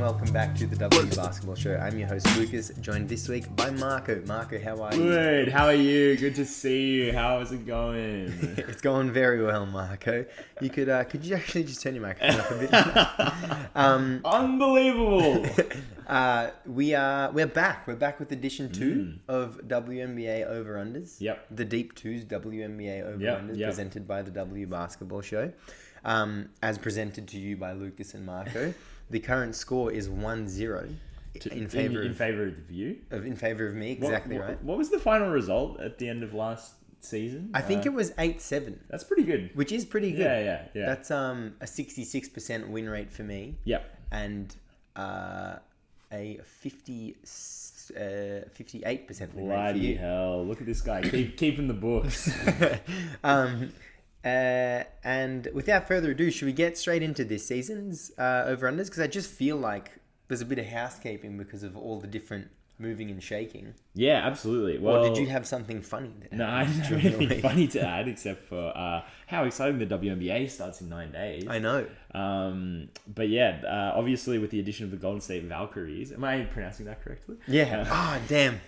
and welcome back to the WNBA Basketball Show. I'm your host Lukas, joined this week by Marco. Marco, how are you? Good, how are you? Good to see you. How is it going? It's going very well, Marco. You could you actually just turn your microphone up a bit? Unbelievable! We're back. We're back with edition 2 of WNBA Over-Unders. Yep. The Deep 2's WNBA Over-Unders presented by the W Basketball Show. As presented to you by Lukas and Marco. The current score is 1-0 in favor of you. In favor of me, exactly right. What was the final result at the end of last season? I think it was 8-7. That's pretty good. Which is pretty good. Yeah. That's a 66% win rate for me. Yep. And a 58% win rate for Bloody you. hell! Look at this guy, keeping the books. And without further ado, should we get straight into this season's over-unders? Because I just feel like there's a bit of housekeeping because of all the different moving and shaking. Yeah, absolutely. Well, or did you have something funny? No, I didn't have anything funny to add except for how exciting the WNBA starts in 9 days. I know. But yeah, obviously with the addition of the Golden State Valkyries, am I pronouncing that correctly? Yeah. Damn.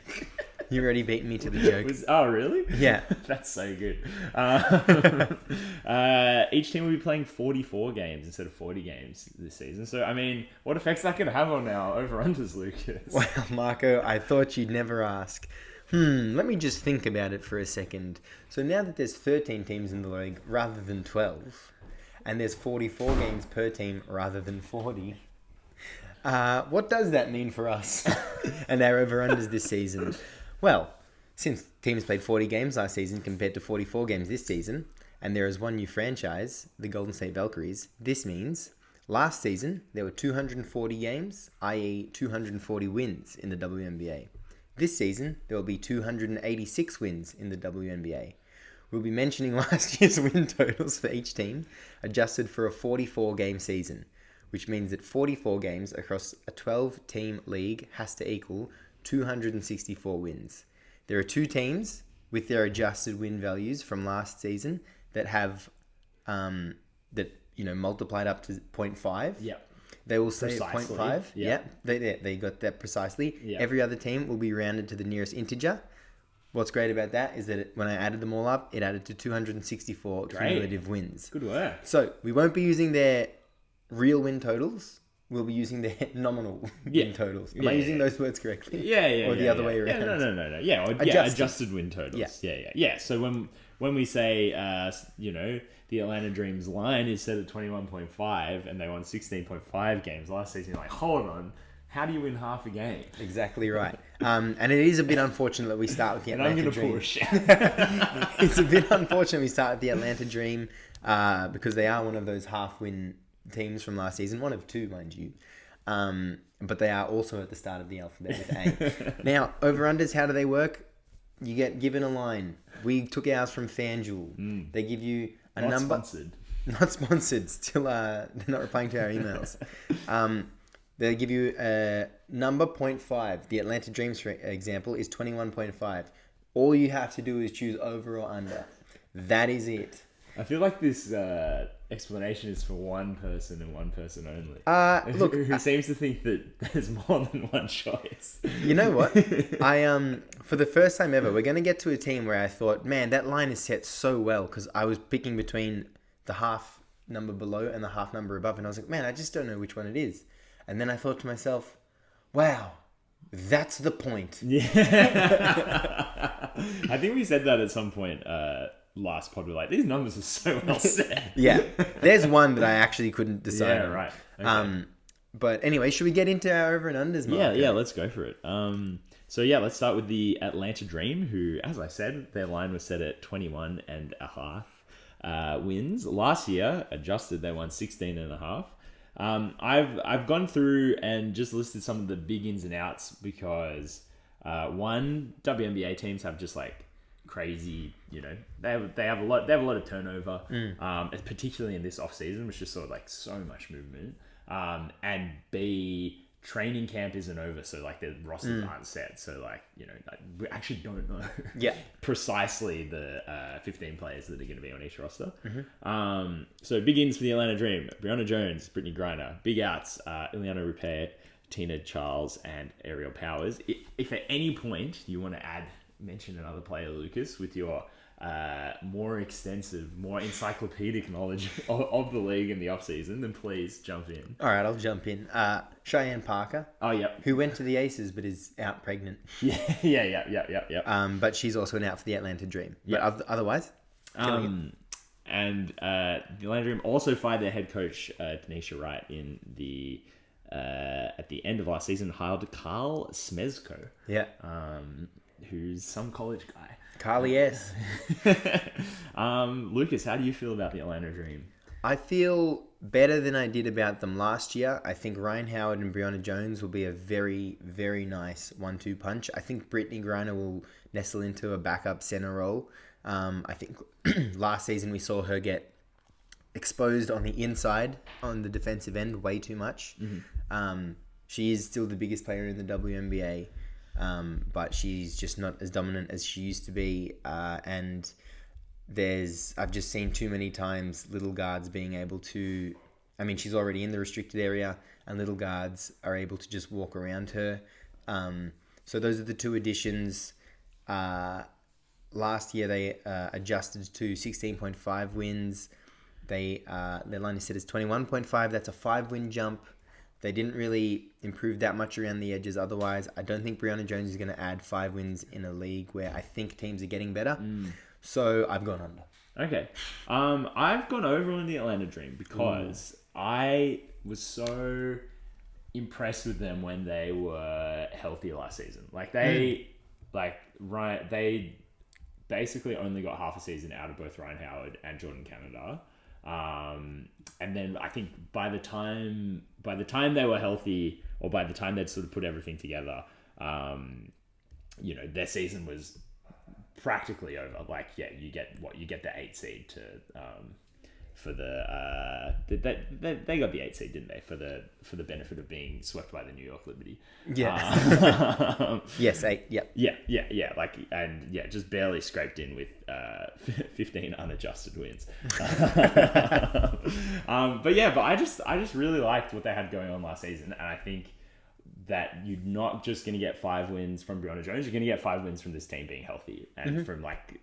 You already beat me to the joke. Oh, really? Yeah. That's so good. Each team will be playing 44 games instead of 40 games this season. So, I mean, what effect's that going to have on our over-unders, Lukas? Well, Marco, I thought you'd never ask. Let me just think about it for a second. So now that there's 13 teams in the league rather than 12, and there's 44 games per team rather than 40, what does that mean for us and our over-unders this season? Well, since teams played 40 games last season compared to 44 games this season, and there is one new franchise, the Golden State Valkyries, this means last season there were 240 games, i.e. 240 wins in the WNBA. This season, there will be 286 wins in the WNBA. We'll be mentioning last year's win totals for each team, adjusted for a 44-game season, which means that 44 games across a 12-team league has to equal 264 wins. There are two teams with their adjusted win values from last season that have multiplied up to 0.5. Yep. They will say Precisely. 0.5. Yeah. They got that precisely. Yep. Every other team will be rounded to the nearest integer. What's great about that is that when I added them all up, it added to 264 cumulative wins. Good work. So we won't be using their real win totals. We'll be using their nominal win totals. Am I using those words correctly? Yeah. Or the other way around? No. Yeah, adjusted win totals. Yeah. So when we say, the Atlanta Dreams line is set at 21.5 and they won 16.5 games last season, you're like, hold on, how do you win half a game? Exactly right. And it is a bit unfortunate that we start with the Atlanta Dream. Push. It's a bit unfortunate we start with the Atlanta Dream because they are one of those half-win teams from last season, one of two, mind you. But they are also at the start of the alphabet with A. Now, over-unders, how do they work? You get given a line. We took ours from FanDuel. They give you a number. Not sponsored. Still, they're not replying to our emails. They give you a number 0.5. The Atlanta Dreams, for example, is 21.5. All you have to do is choose over or under. That is it. I feel like this explanation is for one person and one person only. Look, who seems to think that there's more than one choice. You know what? For the first time ever, we're going to get to a team where I thought, man, that line is set so well because I was picking between the half number below and the half number above, and I was like, man, I just don't know which one it is. And then I thought to myself, wow, that's the point. Yeah. I think we said that at some point. Last pod, we're like, these numbers are so well set. Yeah, there's one that I actually couldn't decide on. Right. Okay. But anyway, should we get into our over and unders, Mark? Yeah, let's go for it. Let's start with the Atlanta Dream, who, as I said, their line was set at 21.5 wins. Last year, adjusted, they won 16.5. I've gone through and just listed some of the big ins and outs because WNBA teams have just like crazy, they have a lot of turnover, particularly in this off season, which is sort of like so much movement. And B, training camp isn't over, so like the rosters aren't set. So like, you know, like, we actually don't know precisely the 15 players that are going to be on each roster. So big ins for the Atlanta Dream: Brianna Jones, Brittany Griner. Big outs: Ileana Rupert, Tina Charles, and Ariel Powers. If at any point you want to mention another player, Lucas, with your more extensive, more encyclopedic knowledge of the league in the off season, then please jump in. All right, I'll jump in. Cheyenne Parker. Oh, yeah. Who went to the Aces but is out pregnant. Yeah. But she's also an out for the Atlanta Dream. Yeah. But otherwise, and the Atlanta Dream also fired their head coach Tanisha Wright in the at the end of last season, hired Carl Smezko. Yeah. Who's some college guy. Carly S. Lucas, how do you feel about the Atlanta Dream? I feel better than I did about them last year. I think Ryan Howard and Brianna Jones will be a very, very nice 1-2 punch. I think Brittany Griner will nestle into a backup center role. I think last season we saw her get exposed on the inside, on the defensive end, way too much. She is still the biggest player in the WNBA. But she's just not as dominant as she used to be, and I've just seen too many times little guards being able to, I mean, she's already in the restricted area, and little guards are able to just walk around her. So those are the two additions. Last year they adjusted to 16.5 wins. Their line is set as 21.5. That's a 5-win jump. They didn't really improve that much around the edges otherwise. I don't think Brianna Jones is going to add 5 wins in a league where I think teams are getting better. So I've gone under. Okay. I've gone over on the Atlanta Dream because I was so impressed with them when they were healthy last season. Like they basically only got half a season out of both Ryan Howard and Jordan Canada. And then I think by the time they were healthy, or by the time they'd sort of put everything together, you know, their season was practically over. Like, yeah, you get the 8 seed to for the they got the 8 seed, didn't they? For the benefit of being swept by the New York Liberty. Yeah. Yes, 8. Yep. Yeah. Like, and yeah, just barely scraped in with 15 unadjusted wins. But I just really liked what they had going on last season, and I think that you're not just going to get 5 wins from Brianna Jones. You're going to get 5 wins from this team being healthy and from like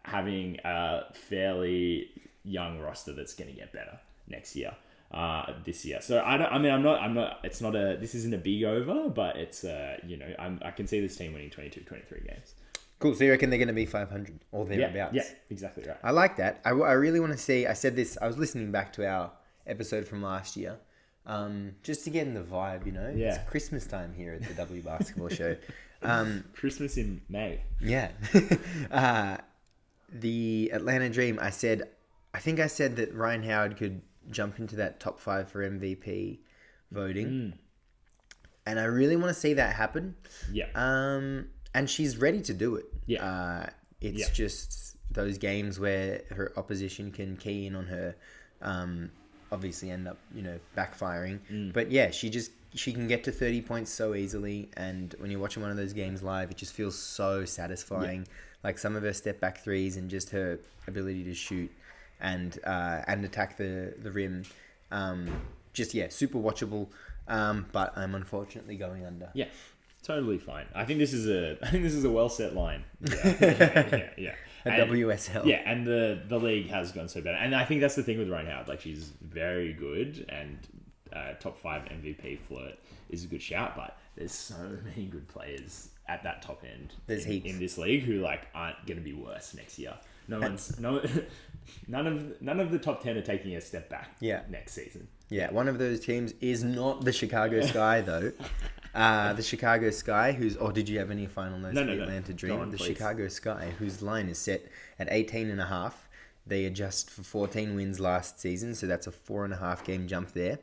having a fairly young roster that's going to get better next year, this year. So this isn't a big over, but it's I can see this team winning 22, 23 games. Cool. So you reckon they're going to be 500 or thereabouts? Yeah, exactly right. I like that. I really want to see. I said this. I was listening back to our episode from last year, just to get in the vibe. You know, Yeah. It's Christmas time here at the W Basketball Show. Christmas in May. Yeah. The Atlanta Dream. I think I said that Ryan Howard could jump into that top 5 for MVP voting, and I really want to see that happen. Yeah. And she's ready to do it. Yeah. It's just those games where her opposition can key in on her, obviously end up, backfiring. But yeah, she can get to 30 points so easily. And when you're watching one of those games live, it just feels so satisfying. Yeah. Like some of her step back threes and just her ability to shoot and attack the rim. Super watchable. But I'm unfortunately going under. Yeah. Totally fine. I think this is a well set line. Yeah. And WSL. Yeah, and the league has gone so bad, and I think that's the thing with Ryan Howard. Like, she's very good, and top 5 MVP flirt is a good shout. But there's so many good players at that top end. There's heaps in this league who aren't going to be worse next year. None of the top 10 are taking a step back. Yeah. Next season. Yeah, one of those teams is not the Chicago Sky though. The Chicago Sky, did you have any final notes for the Atlanta Dream? On, the please. Chicago Sky, whose line is set at 18.5. They adjust for 14 wins last season, so that's a 4.5 game jump there.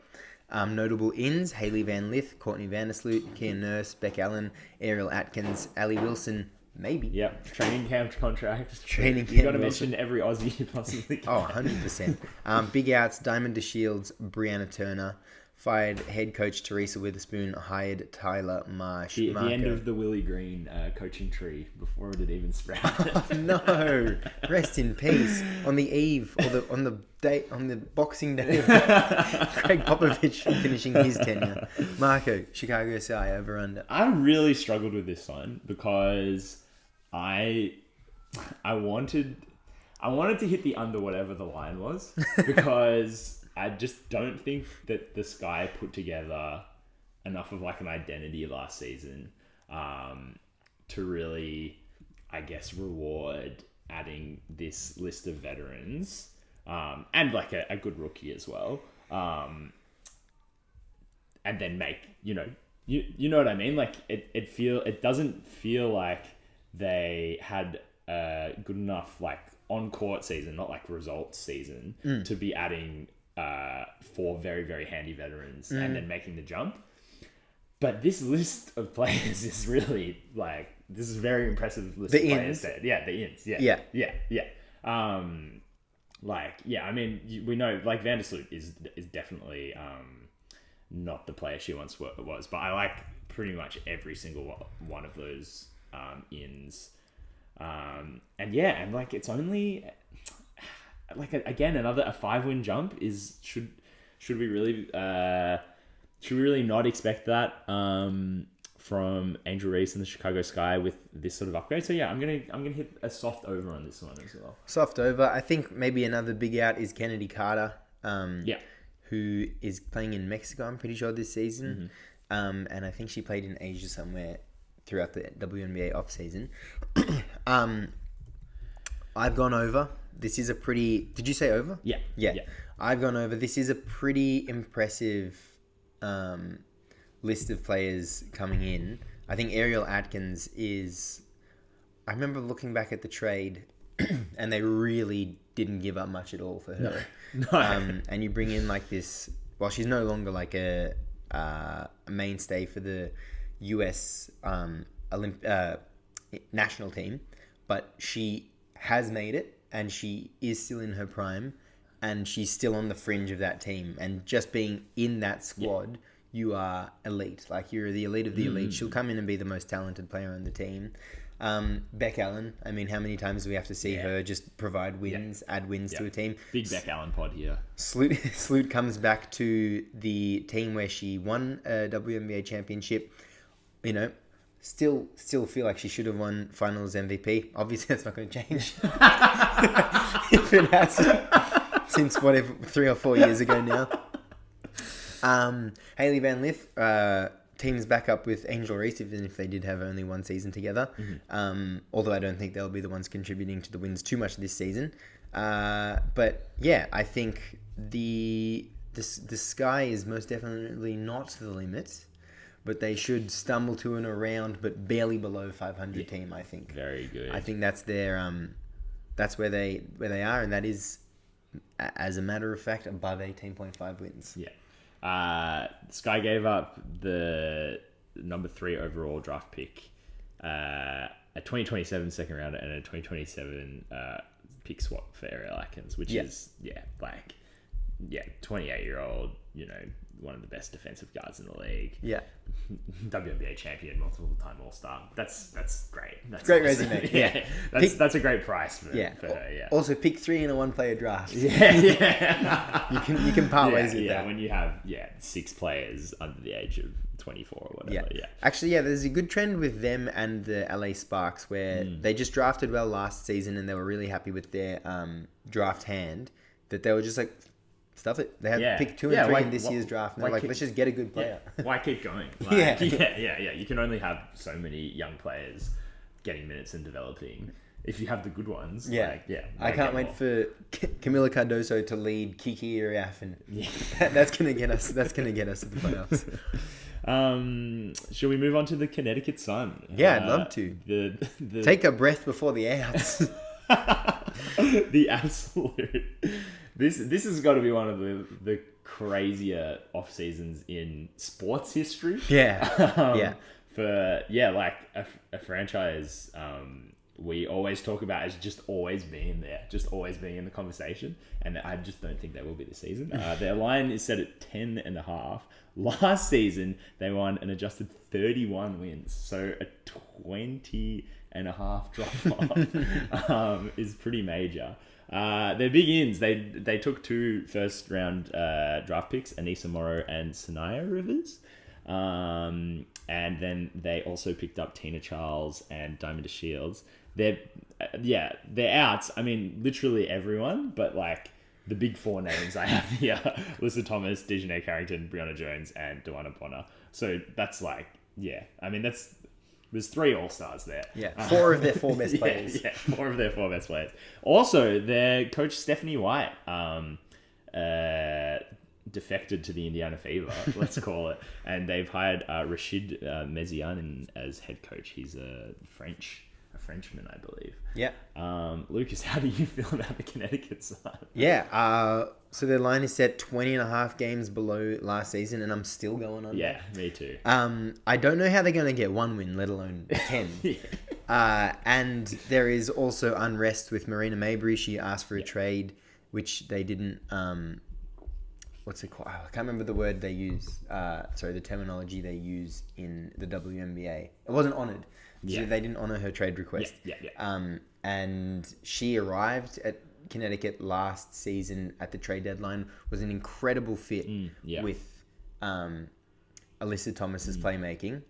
Notable ins: Hailey Van Lith, Courtney Vandersloot, Kia Nurse, Beck Allen, Ariel Atkins, Allie Wilson, maybe. Yep. Training camp contract. Training camp. You got to mention every Aussie you possibly can. Oh, 100%. Big outs: Diamond DeShields, Brianna Turner. fired head coach Teresa Witherspoon, hired Tyler Marsh. The end of the Willie Green coaching tree before it had even sprouted. Oh, no, rest in peace. On the eve, or on the Boxing Day of Greg Popovich finishing his tenure. Marco, Chicago Sky, over under. I really struggled with this one because I wanted to hit the under whatever the line was because I just don't think that the Sky put together enough of like an identity last season to really, I guess, reward adding this list of veterans and like a good rookie as well. And then make, you know what I mean? Like it doesn't feel like they had a good enough like on-court season, not like results season, to be adding 4 very, very handy veterans and then making the jump. But this list of players is really like, this is a very impressive list of players. Yeah, the ins. Yeah. I mean, we know like Vandersloot is definitely not the player she once was, but I like pretty much every single one of those ins. And like it's only like again another 5-win jump should we really not expect that from Angel Reese and the Chicago Sky with this sort of upgrade? So yeah, I'm gonna hit a soft over on this one as well. Soft over. I think maybe another big out is Kennedy Carter. Who is playing in Mexico, I'm pretty sure, this season. And I think she played in Asia somewhere throughout the WNBA off season. I've gone over. This is a pretty... Did you say over? Yeah. I've gone over. This is a pretty impressive list of players coming in. I think Ariel Atkins is... I remember looking back at the trade and they really didn't give up much at all for her. No. And you bring in like this... Well, she's no longer like a mainstay for the US national team, but she has made it and she is still in her prime and she's still on the fringe of that team. And just being in that squad, you are elite. Like, you're the elite of the elite. She'll come in and be the most talented player on the team. Beck Allen, I mean, how many times do we have to see her just provide wins, add wins to a team? Big Beck Allen pod here. Sloot comes back to the team where she won a WNBA championship. You know, still feel like she should have won finals MVP. Obviously, that's not going to change. If it has since whatever 3 or 4 years ago now. Hailey Van Lith teams back up with Angel Reese, even if they did have only one season together. Although I don't think they'll be the ones contributing to the wins too much this season. But yeah, I think the sky is most definitely not the limit. But they should stumble to an around, but barely below 500 team. I think. Very good. I think that's their that's where they are, and that is, as a matter of fact, above 18.5 wins. Yeah. Sky gave up the number 3 overall draft pick, a 2027 second rounder, and a 2027 pick swap for Ariel Atkins, which is 28-year-old, one of the best defensive guards in the league. Yeah. WNBA champion, multiple time All-Star. That's great. That's great resume. Yeah. That's a great price for her. Yeah. Also, pick 3 in a 1-player draft. Yeah. You can part ways with that. Yeah, when you have 6 players under the age of 24 or whatever. Yeah. Actually, there's a good trend with them and the LA Sparks where they just drafted well last season and they were really happy with their draft hand, that they were just like, stuff it. They had pick 2 and 3 in this year's draft. And they're like, let's just get a good player. Why keep going? You can only have so many young players getting minutes and developing. If you have the good ones, I can't wait for Camila Cardoso to lead Kiki Iriaf, and that's gonna get us. That's gonna get us to the playoffs. Shall we move on to the Connecticut Sun? Yeah, I'd love to. The take a breath before the outs. The absolute. This has got to be one of the crazier off seasons in sports history. Yeah. For like a franchise we always talk about as just always being there, just always being in the conversation. And I just don't think they will be this season. Their line is set at 10.5. Last season, they won an adjusted 31 wins. So a 20.5 drop off is pretty major. Their big ins, they took 2 first round draft picks, Anissa Morrow and Sanaya Rivers. And then they also picked up Tina Charles and Diamond Shields. They're outs. I mean, literally everyone, but like the big 4 names I have here: Alyssa Thomas, Dejanay Carrington, Brianna Jones, and Dewana Bonner. So that's like, I mean, there's 3 all-stars there. Yeah, 4 of their 4 best players. 4 of their 4 best players. Also, their coach Stephanie White defected to the Indiana Fever, let's call it, and they've hired Rashid Mezianin as head coach. He's a Frenchman, I believe. Yeah. Lucas, how do you feel about the Connecticut side? Yeah. So their line is set 20.5 games below last season, and I'm still going on. Yeah, me too. I don't know how they're going to get 1 win, let alone 10. And there is also unrest with Marina Mabrey. She asked for a trade, which they didn't. What's it called? I can't remember the word they use. The terminology they use in the WNBA. It wasn't honored. Yeah. They didn't honor her trade request. Yeah. And she arrived at Connecticut last season at the trade deadline, was an incredible fit with Alyssa Thomas's playmaking,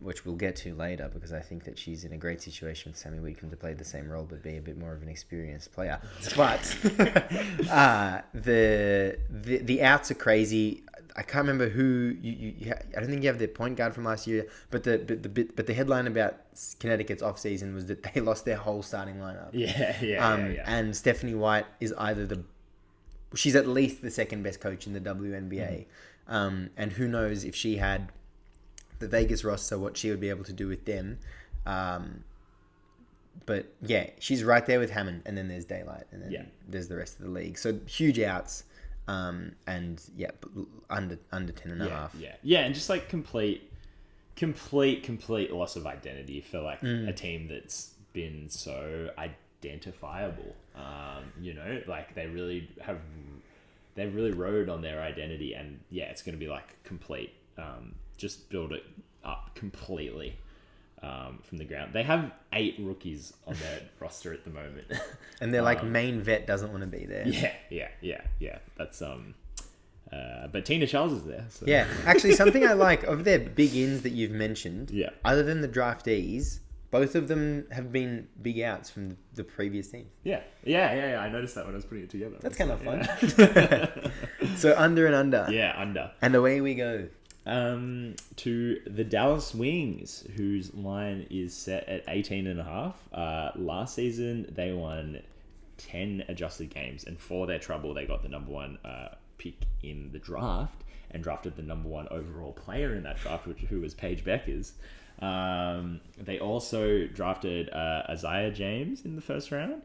which we'll get to later because I think that she's in a great situation with Sammy Weekend to play the same role but be a bit more of an experienced player. But the outs are crazy. I can't remember who I don't think you have the point guard from last year, but the headline about Connecticut's off season was that they lost their whole starting lineup. Yeah. And Stephanie White is either she's at least the second best coach in the WNBA, and who knows if she had the Vegas roster, what she would be able to do with them. But yeah, she's right there with Hammond, and then there's Daylight, and then there's the rest of the league. So huge outs. And under 10.5. Yeah, and just like complete loss of identity for like a team that's been so identifiable. Like they really rode on their identity, and it's going to be like complete. Just build it up completely from the ground. They have 8 rookies on their roster at the moment, and they're like main vet doesn't want to be there. Yeah. That's but Tina Charles is there. So. Yeah, actually, something I like of their big ins that you've mentioned. Yeah. Other than the draftees, both of them have been big outs from the previous teams. Yeah. I noticed that when I was putting it together. That's kind of fun. So under and under. Yeah, under. And away we go. To the Dallas Wings, whose line is set at 18.5. Last season, they won 10 adjusted games, and for their trouble, they got the number 1 pick in the draft and drafted the number 1 overall player in that draft, who was Paige Beckers. They also drafted Isaiah James in the first round,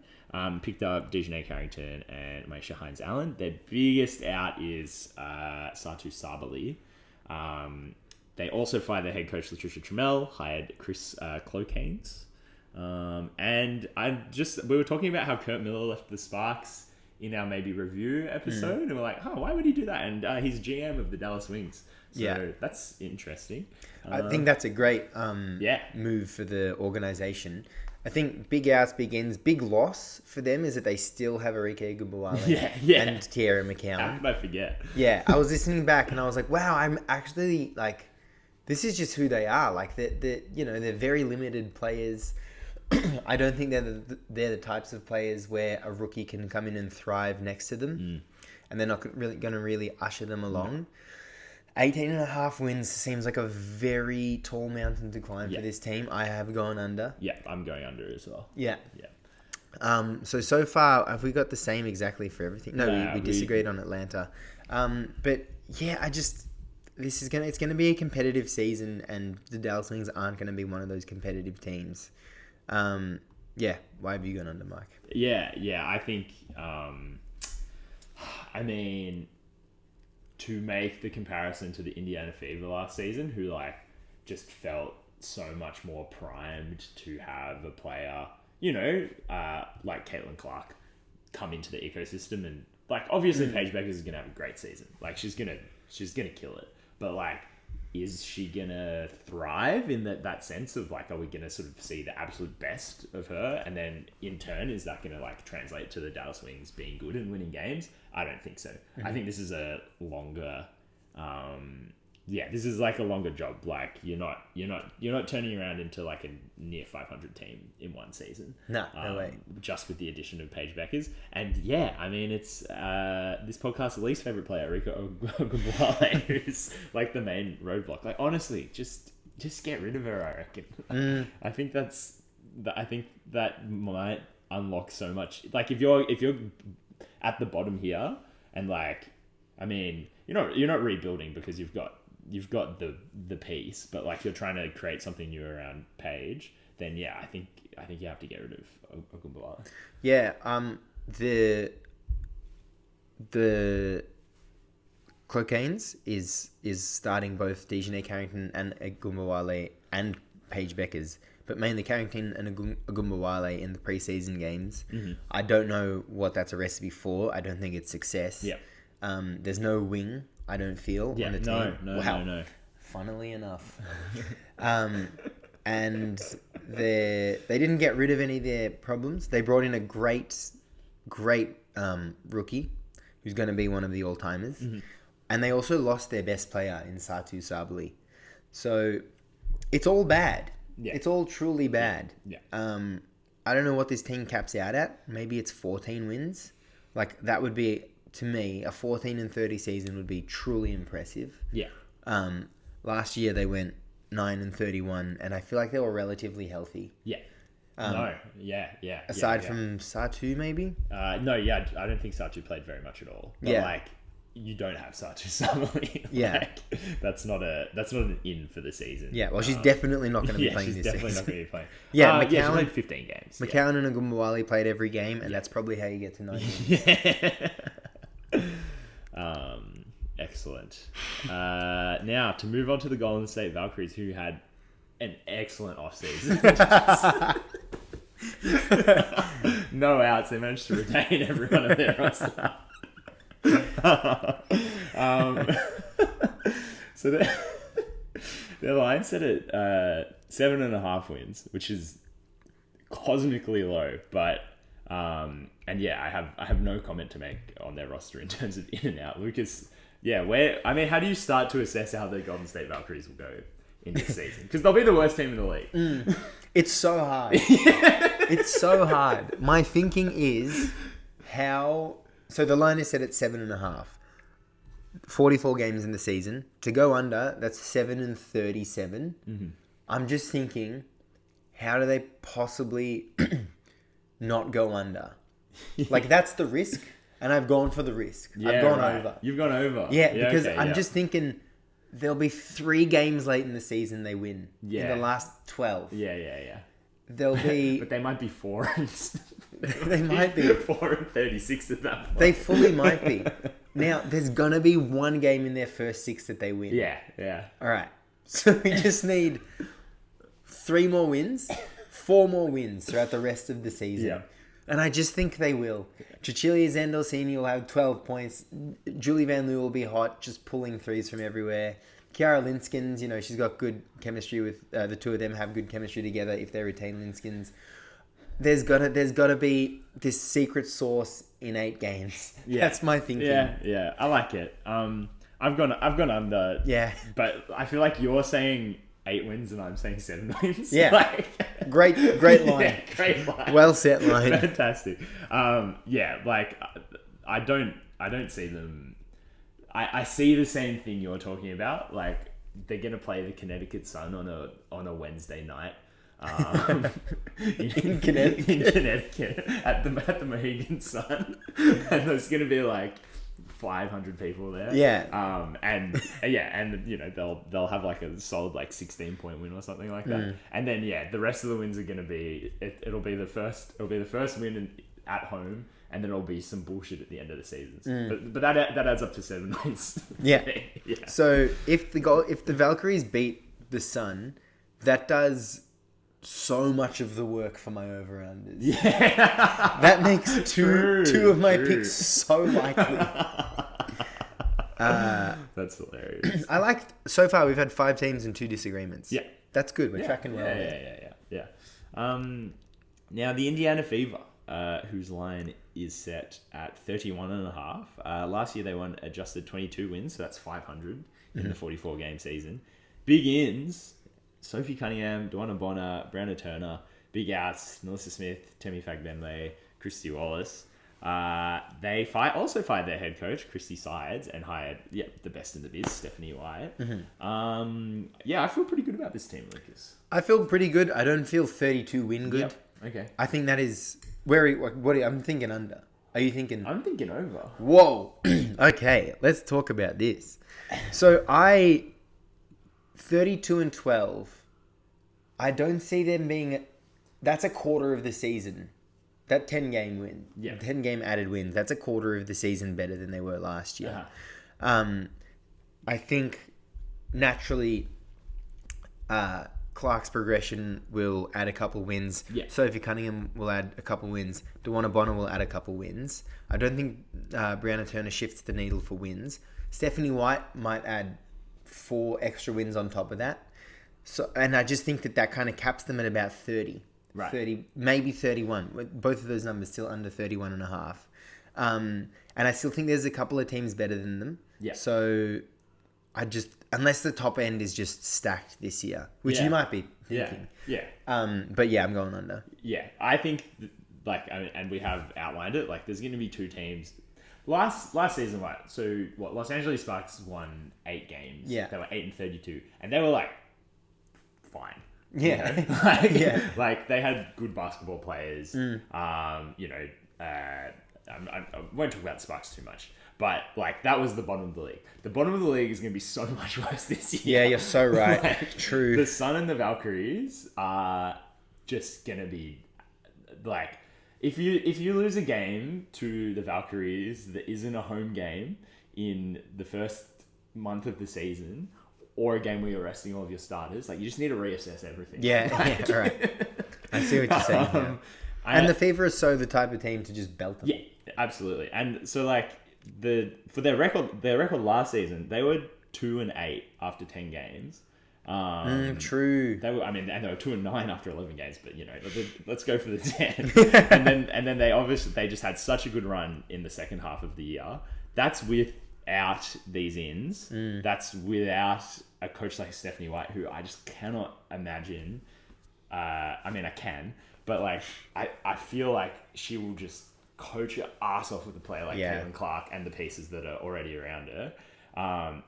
picked up Dejanay Carrington and Maisha Hines-Allen. Their biggest out is Satu Sabali. They also fired their head coach Latricia Trammell, hired Chris Clocanes. And we were talking about how Kurt Miller left the Sparks in our maybe review episode, and we're like, why would he do that? And he's GM of the Dallas Wings. So that's interesting. I think that's a great move for the organization. I think big outs, big ins, big loss for them is that they still have Arike Gubawale and Tierra McCown. How could I forget? Yeah, I was listening back and I was like, wow, I'm actually like, this is just who they are. Like they're very limited players. I don't think they're the types of players where a rookie can come in and thrive next to them, and they're not really going to really usher them along. 18.5 wins seems like a very tall mountain to climb for this team. I have gone under. Yeah, I'm going under as well. Yeah. So far, have we got the same exactly for everything? No, we disagreed on Atlanta. But yeah, it's going to be a competitive season, and the Dallas Wings aren't going to be one of those competitive teams. Why have you gone under, Mike? Yeah, I think, to make the comparison to the Indiana Fever last season, who like just felt so much more primed to have a player, like Caitlin Clark come into the ecosystem. And like, obviously Paige Beckers is going to have a great season. Like, she's going to kill it. But like, is she going to thrive in that sense of like, are we going to sort of see the absolute best of her? And then in turn, is that going to like translate to the Dallas Wings being good and winning games? I don't think so. I think this is a longer, this is like a longer job. Like you're not turning around into like a near 500 team in one season. No way. Just with the addition of Paige Beckers. And yeah, I mean, it's this podcast's least favorite player, Rika Ogunbowale, who's like the main roadblock. Like honestly, just get rid of her, I reckon. I think that might unlock so much. Like if you're at the bottom here, and like, I mean, you're not rebuilding because you've got the piece, but like you're trying to create something new around Paige, then yeah, I think you have to get rid of Ogunbowale. Yeah, the Clocanes is starting both Dejanay Carrington and Ogunbowale and Paige Beckers, but mainly Carrington and Ogunbowale in the preseason games. I don't know what that's a recipe for. I don't think it's success. Yeah. There's no wing, I don't feel, on the team. No. Funnily enough. And they didn't get rid of any of their problems. They brought in a great rookie who's going to be one of the all-timers. And they also lost their best player in Satu Sabali. So it's all bad. Yeah. It's all truly bad. Yeah. I don't know what this team caps out at. Maybe it's 14 wins. Like that would be, to me, a 14-30 season would be truly impressive. Yeah. Last year they went 9-31, and I feel like they were relatively healthy. Yeah. Aside from Satu, maybe? I don't think Satu played very much at all. But like, you don't have Satu Sabali. Yeah. Like, that's not an in for the season. Yeah, well, she's definitely not going to be playing this season. She's definitely not going to be playing. McCown, she played 15 games. McCown and Ogunbowale played every game, and that's probably how you get to 9 games. Yeah. Excellent. Now, to move on to the Golden State Valkyries, who had an excellent offseason. No outs. They managed to retain everyone of their roster. So their line set at 7.5 wins, which is cosmically low, but and yeah, I have no comment to make on their roster in terms of in and out. Lucas, how do you start to assess how the Golden State Valkyries will go in this season? Because they'll be the worst team in the league. It's so hard. It's so hard. My thinking is so the line is set at 7.5. 44 games in the season. To go under, that's 7-37. I'm just thinking, how do they possibly not go under? Like, that's the risk, and I've gone for the risk. I've gone over. You've gone over. Yeah, because I'm just thinking there'll be 3 games late in the season they win. In the last 12. Yeah. They'll be... But they might be 4 and... They might be 4-36 at that point. They fully might be. Now, there's gonna be 1 game in their first 6 that they win. Yeah. All right. So we just need 3 more wins, 4 more wins throughout the rest of the season. Yeah. And I just think they will. Cecilia Zendelsini will have 12 points. Julie Van Loo will be hot, just pulling threes from everywhere. Kiara Linskins, she's got good chemistry with the two of them. Have good chemistry together if they retain Linskins. There's gotta be this secret sauce in 8 games. Yeah. That's my thinking. Yeah. I like it. I've gone under. Yeah. But I feel like you're saying 8 wins and I'm saying 7 wins. Yeah. Great line. Yeah, great line. Well set line. Fantastic. Like I don't see them. I see the same thing you're talking about. Like they're gonna play the Connecticut Sun on a Wednesday night. In Connecticut. at the Mohegan Sun, and there's gonna be like 500 people there. Yeah. And they'll have like a solid like 16-point win or something like that. And then the rest of the wins are gonna be it'll be the first win at home, and then it'll be some bullshit at the end of the season. But that adds up to 7 wins. Yeah. So if the Valkyries beat the Sun, that does so much of the work for my over-unders. Yeah. That makes two of my picks so likely. That's hilarious. I like, so far we've had 5 teams and 2 disagreements. Yeah. That's good. We're tracking well. Yeah. Now the Indiana Fever, whose line is set at 31.5. Last year they won adjusted 22 wins, so that's 500 in the 44 game season. Big ins: Sophie Cunningham, Duana Bonner, Brianna Turner. Big outs: Melissa Smith, Temi Fagbenle, Christy Wallace. They also fired their head coach, Christy Sides, and hired the best in the biz, Stephanie White. I feel pretty good about this team, Lucas. I feel pretty good. I don't feel 32 win good. Yep. Okay. I think that is I'm thinking under. Are you thinking? I'm thinking over. Whoa. Okay, let's talk about this. So 32 and 12. I don't see them being. That's a quarter of the season. That 10 game win. Yeah. 10 game added wins. That's a quarter of the season better than they were last year. I think naturally, Clark's progression will add a couple wins. Yeah. Sophie Cunningham will add a couple wins. Duana Bonner will add a couple wins. I don't think Brianna Turner shifts the needle for wins. Stephanie White might add 4 extra wins on top of that. So, and I just think that kind of caps them at about 30. Right. 30, maybe 31. Both of those numbers still under 31.5. And I still think there's a couple of teams better than them. Yeah. So unless the top end is just stacked this year, which you might be thinking. Yeah. But yeah, I'm going under. Yeah. I think, and we have outlined it, there's going to be 2 teams. Last season, Los Angeles Sparks won 8 games. Yeah. They were 8-32. And they were, fine. Yeah. They had good basketball players. I won't talk about the Sparks too much. But, that was the bottom of the league. The bottom of the league is going to be so much worse this year. Yeah, you're so right. True. The Sun and the Valkyries are just going to be, if you lose a game to the Valkyries that isn't a home game in the first month of the season, or a game where you're resting all of your starters, you just need to reassess everything. Yeah, right. I see what you're saying now. And the Fever is so the type of team to just belt them. Yeah, absolutely. And so, for their record last season, they were 2-8 after 10 games. True. They were, and they were 2-9 after 11 games. But let's go for the 10. and then they just had such a good run in the second half of the year. That's without these ins. That's without a coach like Stephanie White, who I just cannot imagine. I can, but I feel like she will just coach her ass off with a player like Caitlin Clark and the pieces that are already around her. I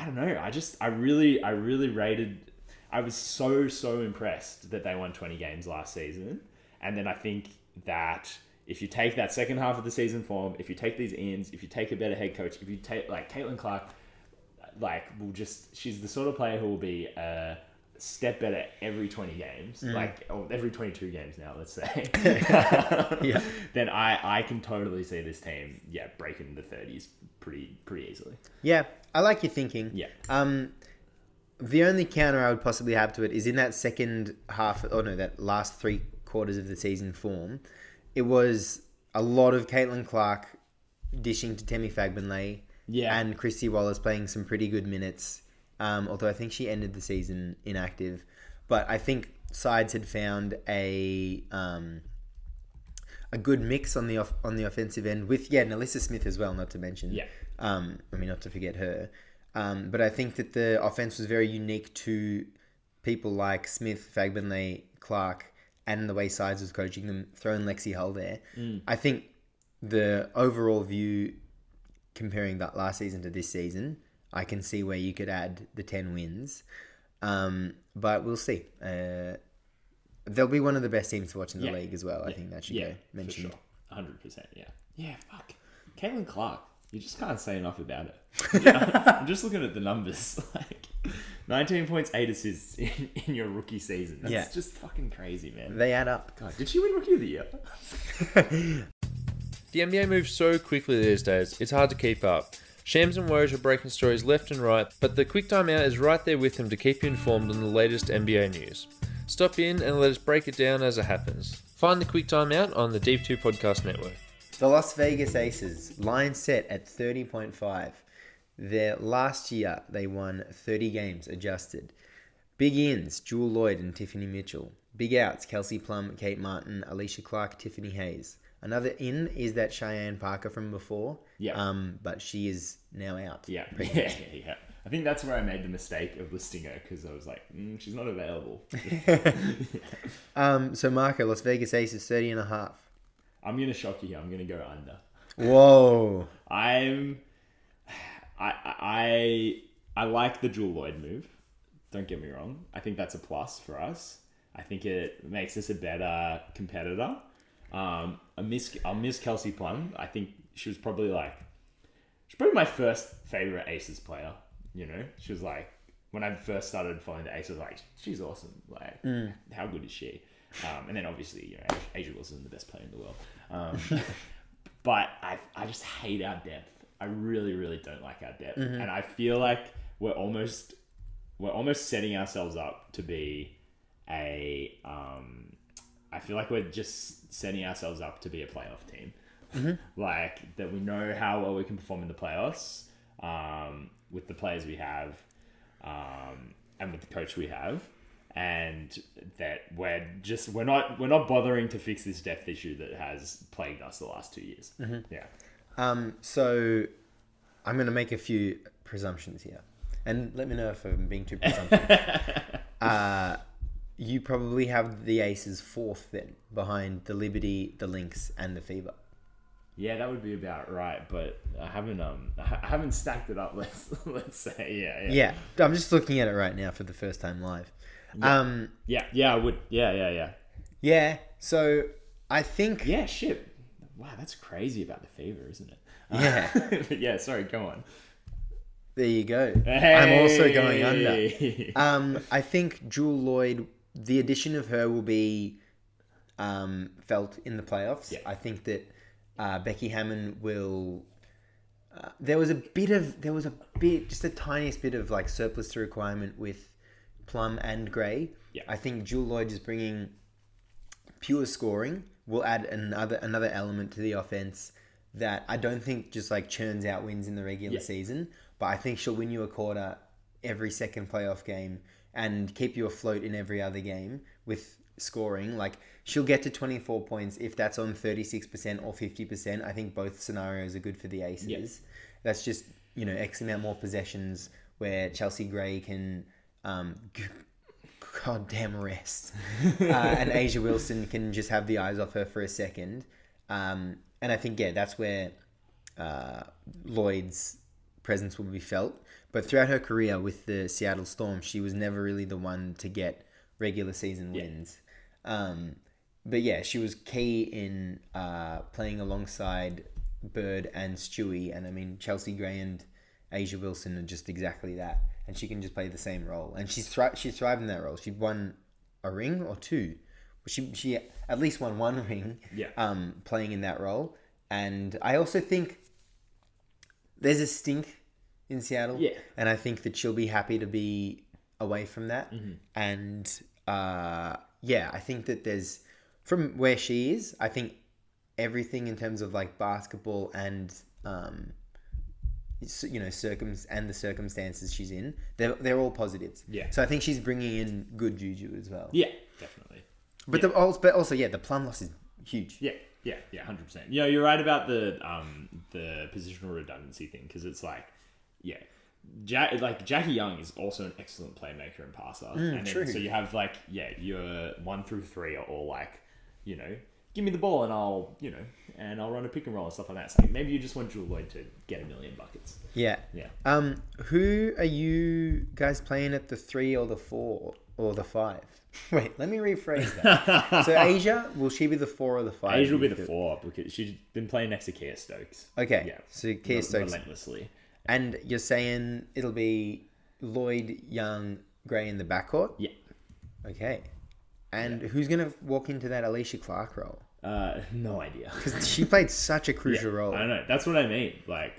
don't know. I really rated. I was so impressed that they won 20 games last season, and then I think that if you take that second half of the season form, if you take these ins, if you take a better head coach, if you take Caitlin Clark, she's the sort of player who will be a step better every 20 games, or every 22 games now, let's say. Then I can totally see this team, breaking the 30s pretty easily. Yeah, I like your thinking. Yeah. The only counter I would possibly have to it is in that second half, that last 3 quarters of the season form, it was a lot of Caitlin Clark dishing to Temi Fagbenle and Christy Wallace playing some pretty good minutes. Although I think she ended the season inactive, but I think Sides had found a good mix on the offensive end with Melissa Smith as well, not to mention. Not to forget her. But I think that the offense was very unique to people like Smith, Fagbenle, Clark, and the way Sides was coaching them, throwing Lexi Hull there. I think the overall view, comparing that last season to this season, I can see where you could add the 10 wins. But we'll see. They'll be one of the best teams to watch in the league as well. I think that should go mentioned. For sure. 100%, yeah. Fuck. Caitlin Clark, you just can't say enough about it. I'm just looking at the numbers. 19 points, 8 assists in your rookie season. That's just fucking crazy, man. They add up. God, did she win Rookie of the Year? The NBA moves so quickly these days, it's hard to keep up. Shams and Woj are breaking stories left and right, but the Quick Time Out is right there with them to keep you informed on the latest NBA news. Stop in and let us break it down as it happens. Find the Quick Time Out on the Deep 2 Podcast Network. The Las Vegas Aces, line set at 30.5. Their last year, they won 30 games adjusted. Big ins, Jewel Lloyd and Tiffany Mitchell. Big outs, Kelsey Plum, Kate Martin, Alicia Clark, Tiffany Hayes. Another in is that Cheyenne Parker from before. Yeah. But she is now out. Yeah. Yeah. I think that's where I made the mistake of listing her because I was like, she's not available. So Marco, Las Vegas Aces 30.5. I'm going to shock you here. I'm going to go under. Whoa. I like the Jewel Lloyd move. Don't get me wrong. I think that's a plus for us. I think it makes us a better competitor. I'll miss Kelsey Plum. I think she's probably my first favorite Aces player. You know, she was like, when I first started following the Aces, I was like, she's awesome. Like, how good is she? And then obviously, you know, Asia Wilson, the best player in the world. But I just hate our depth. I really, really don't like our depth. And I feel like we're almost setting ourselves up to be I feel like we're just setting ourselves up to be a playoff team. Like, that we know how well we can perform in the playoffs with the players we have and with the coach we have. And that we're not bothering to fix this depth issue that has plagued us the last 2 years. Yeah. So I'm going to make a few presumptions here. And let me know if I'm being too presumptive. You probably have the Aces fourth then, behind the Liberty, the Lynx, and the Fever. Yeah, that would be about right, but I haven't stacked it up. Let's say, Yeah, I'm just looking at it right now for the first time live. I would. Yeah. So I think. Yeah, shit. Wow, that's crazy about the Fever, isn't it? Yeah. Yeah. Sorry. Go on. There you go. Hey! I'm also going under. I think Jewel Lloyd, the addition of her will be felt in the playoffs. Yeah. I think that Becky Hammond will. There was just the tiniest bit of like surplus to requirement with Plum and Gray. Yeah. I think Jewel Lloyd is bringing pure scoring. Will add another element to the offense that I don't think just like churns out wins in the regular season, but I think she'll win you a quarter every second playoff game and keep you afloat in every other game with scoring. Like, she'll get to 24 points if that's on 36% or 50%. I think both scenarios are good for the Aces. Yep. That's just, you know, X amount more possessions where Chelsea Gray can goddamn rest. And Asia Wilson can just have the eyes off her for a second. And I think, that's where Lloyd's presence will be felt. But throughout her career with the Seattle Storm, she was never really the one to get regular season wins. But yeah, she was key in playing alongside Bird and Stewie. And I mean, Chelsea Gray and Asia Wilson are just exactly that. And she can just play the same role. And she's thrived in that role. She won a ring or two. She at least won one ring playing in that role. And I also think there's a stink in Seattle. Yeah. And I think that she'll be happy to be away from that. And I think that there's, from where she is, I think everything in terms of like basketball and the circumstances she's in, they're all positives. Yeah. So I think she's bringing in good juju as well. Yeah, definitely. But the Plum loss is huge. Yeah, 100%. You know, you're right about the positional redundancy thing, because it's like, Jackie Young is also an excellent playmaker and passer. And true. So you have like, your 1 through 3 are all like, you know, give me the ball and I'll run a pick and roll and stuff like that. So maybe you just want Jewel Lloyd to get 1 million buckets. Yeah. Who are you guys playing at the 3 or the 4 or the 5? Wait, let me rephrase that. So Asia, will she be the 4 or the 5? Asia will be the 4 because she's been playing next to Kia Stokes. Okay. Yeah. So Kia Stokes. Relentlessly. And you're saying it'll be Lloyd, Young, Gray in the backcourt? Yeah. Okay. And who's going to walk into that Alicia Clark role? No idea. Because she played such a crucial role. I don't know. That's what I mean. Like,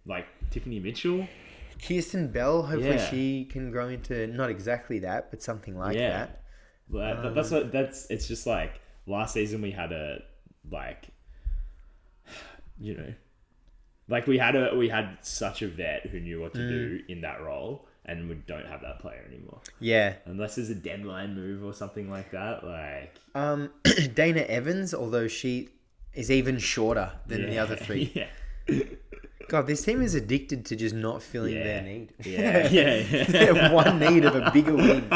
like Tiffany Mitchell. Kirsten Bell, hopefully Yeah. she can grow into not exactly that, but something like that. That's it's just like last season we had a like, you know, like we had such a vet who knew what to do in that role, and we don't have that player anymore. Yeah. Unless there's a deadline move or something like that, like Dana Evans, although she is even shorter than the other three. Yeah. God, this team is addicted to just not filling their need. Yeah. They have one need of a bigger win.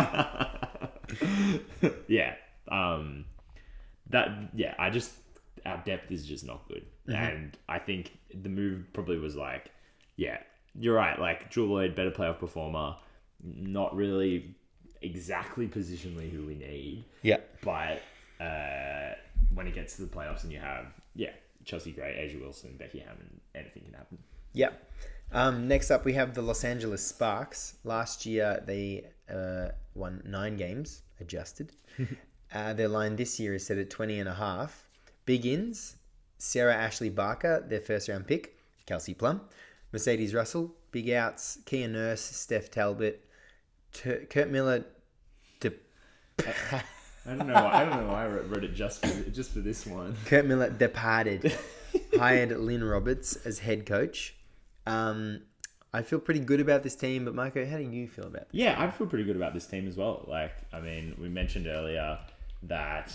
Yeah. Our depth is just not good. And I think the move probably was like, yeah, you're right. Like, Jewel Lloyd, better playoff performer, not really exactly positionally who we need. Yeah. But when it gets to the playoffs and you have, Chelsea Gray, Asia Wilson, Becky Hammond, anything can happen. Yep. Next up, we have the Los Angeles Sparks. Last year, they won 9 games, adjusted. Their line this year is set at 20.5. Big ins, Sarah Ashley Barker, their first round pick, Kelsey Plum, Mercedes Russell. Big outs, Kia Nurse, Steph Talbot, Kurt Miller. I don't know why I wrote it just for this one. Kurt Miller departed. Hired Lynn Roberts as head coach. I feel pretty good about this team, but Marco, how do you feel about this? Yeah, I feel pretty good about this team as well. Like, I mean, we mentioned earlier that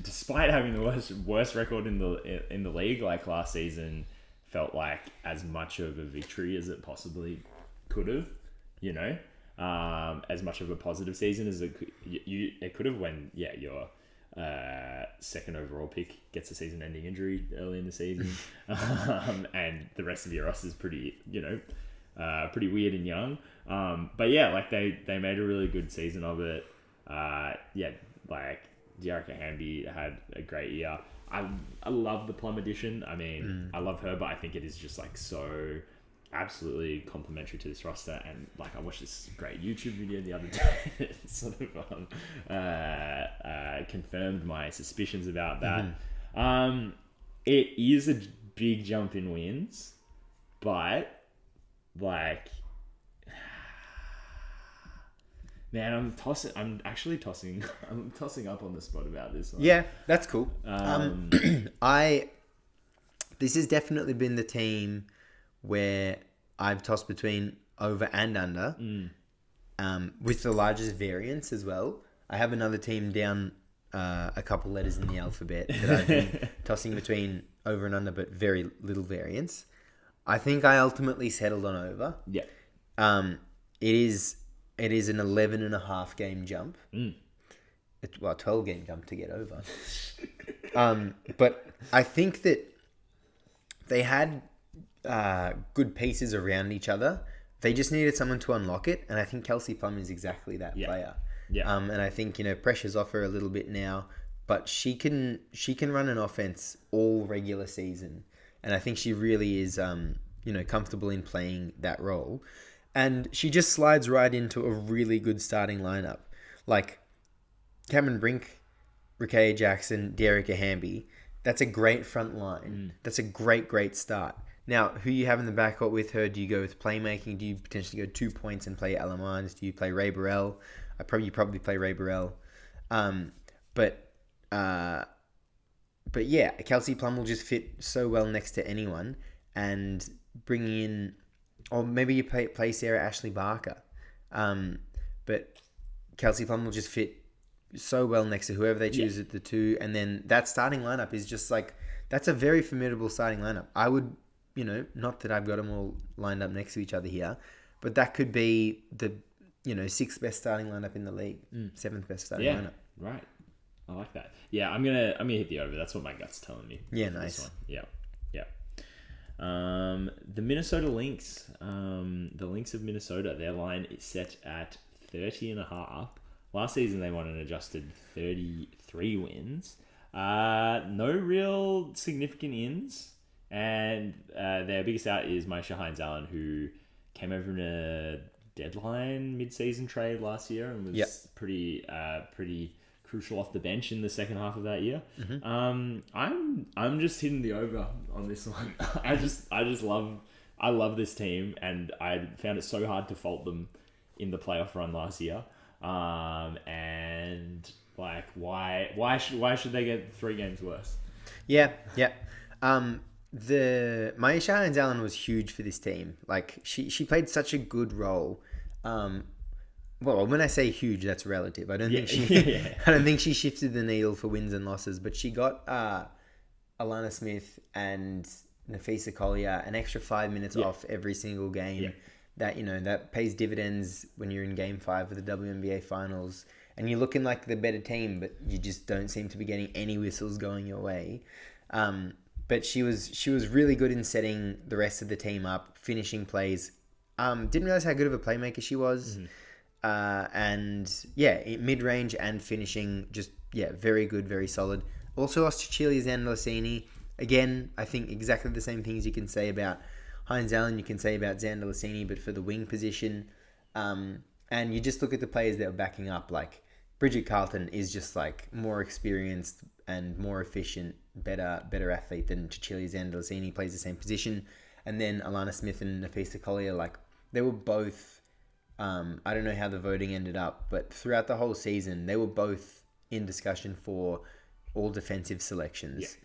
despite having the worst record in the league, like last season felt like as much of a victory as it possibly could have, you know, as much of a positive season as it could have when your second overall pick gets a season-ending injury early in the season, and the rest of your roster is pretty pretty weird and young. But yeah, like they made a really good season of it. Like Dearica Hamby had a great year. I love the Plum edition. I mean, I love her, but I think it is just like so absolutely complimentary to this roster. And like, I watched this great YouTube video the other day that sort of confirmed my suspicions about that. It is a big jump in wins, but like, man, I'm tossing up on the spot about this one. Yeah, that's cool. This has definitely been the team where I've tossed between over and under, with the largest variance as well. I have another team down a couple letters in the alphabet that I've been tossing between over and under, but very little variance. I think I ultimately settled on over. Yeah. It is an 11.5 game jump. 12 game jump to get over. But I think that they had good pieces around each other. They just needed someone to unlock it, and I think Kelsey Plum is exactly that player. Yeah. And I think, pressure's off her a little bit now, but she can run an offense all regular season, and I think she really is comfortable in playing that role. And she just slides right into a really good starting lineup. Like Cameron Brink, Rakaya Jackson, Dearica Hamby. That's a great front line. That's a great start. Now, who you have in the backcourt with her? Do you go with playmaking? Do you potentially go 2 points and play Ella Mines? Do you play Ray Burrell? You probably play Ray Burrell. But yeah, Kelsey Plum will just fit so well next to anyone. And bringing in... Or maybe you play Sarah Ashley Barker. But Kelsey Plum will just fit so well next to whoever they choose at the 2. And then that starting lineup is just like... That's a very formidable starting lineup. I would, not that I've got them all lined up next to each other here, but that could be the, 6th best starting lineup in the league. 7th best starting lineup. Right. I like that. Yeah, I'm gonna hit the over. That's what my gut's telling me. Yeah, nice. Yeah. The Minnesota Lynx, the Lynx of Minnesota, their line is set at 30.5. Last season they won an adjusted 33 wins. No real significant ins, and their biggest out is Maisha Hines-Allen, who came over in a deadline mid-season trade last year and was pretty crucial off the bench in the second half of that year. Mm-hmm. I'm just hitting the over on this one. I love this team, and I found it so hard to fault them in the playoff run last year. And like, why should they get 3 games worse? Yeah. Maisha Hines-Allen was huge for this team. Like, she played such a good role. Well, when I say huge, that's relative. I don't think she shifted the needle for wins and losses, but she got Alana Smith and Nafisa Collier an extra 5 minutes off every single game. Yeah. That pays dividends when you're in Game 5 of the WNBA Finals, and you're looking like the better team, but you just don't seem to be getting any whistles going your way. But she was really good in setting the rest of the team up, finishing plays. Didn't realize how good of a playmaker she was. Mm-hmm. Mid-range and finishing, very good, very solid. Also lost to Chilia Zandalasini. Again, I think exactly the same things you can say about Hines-Allen, you can say about Zandalasini, but for the wing position. And you just look at the players that are backing up. Like, Bridget Carlton is just like more experienced and more efficient, better athlete than Chilia Zandalasini, plays the same position. And then Alana Smith and Nafisa Collier, like, they were both, I don't know how the voting ended up, but throughout the whole season, they were both in discussion for all defensive selections. Yeah.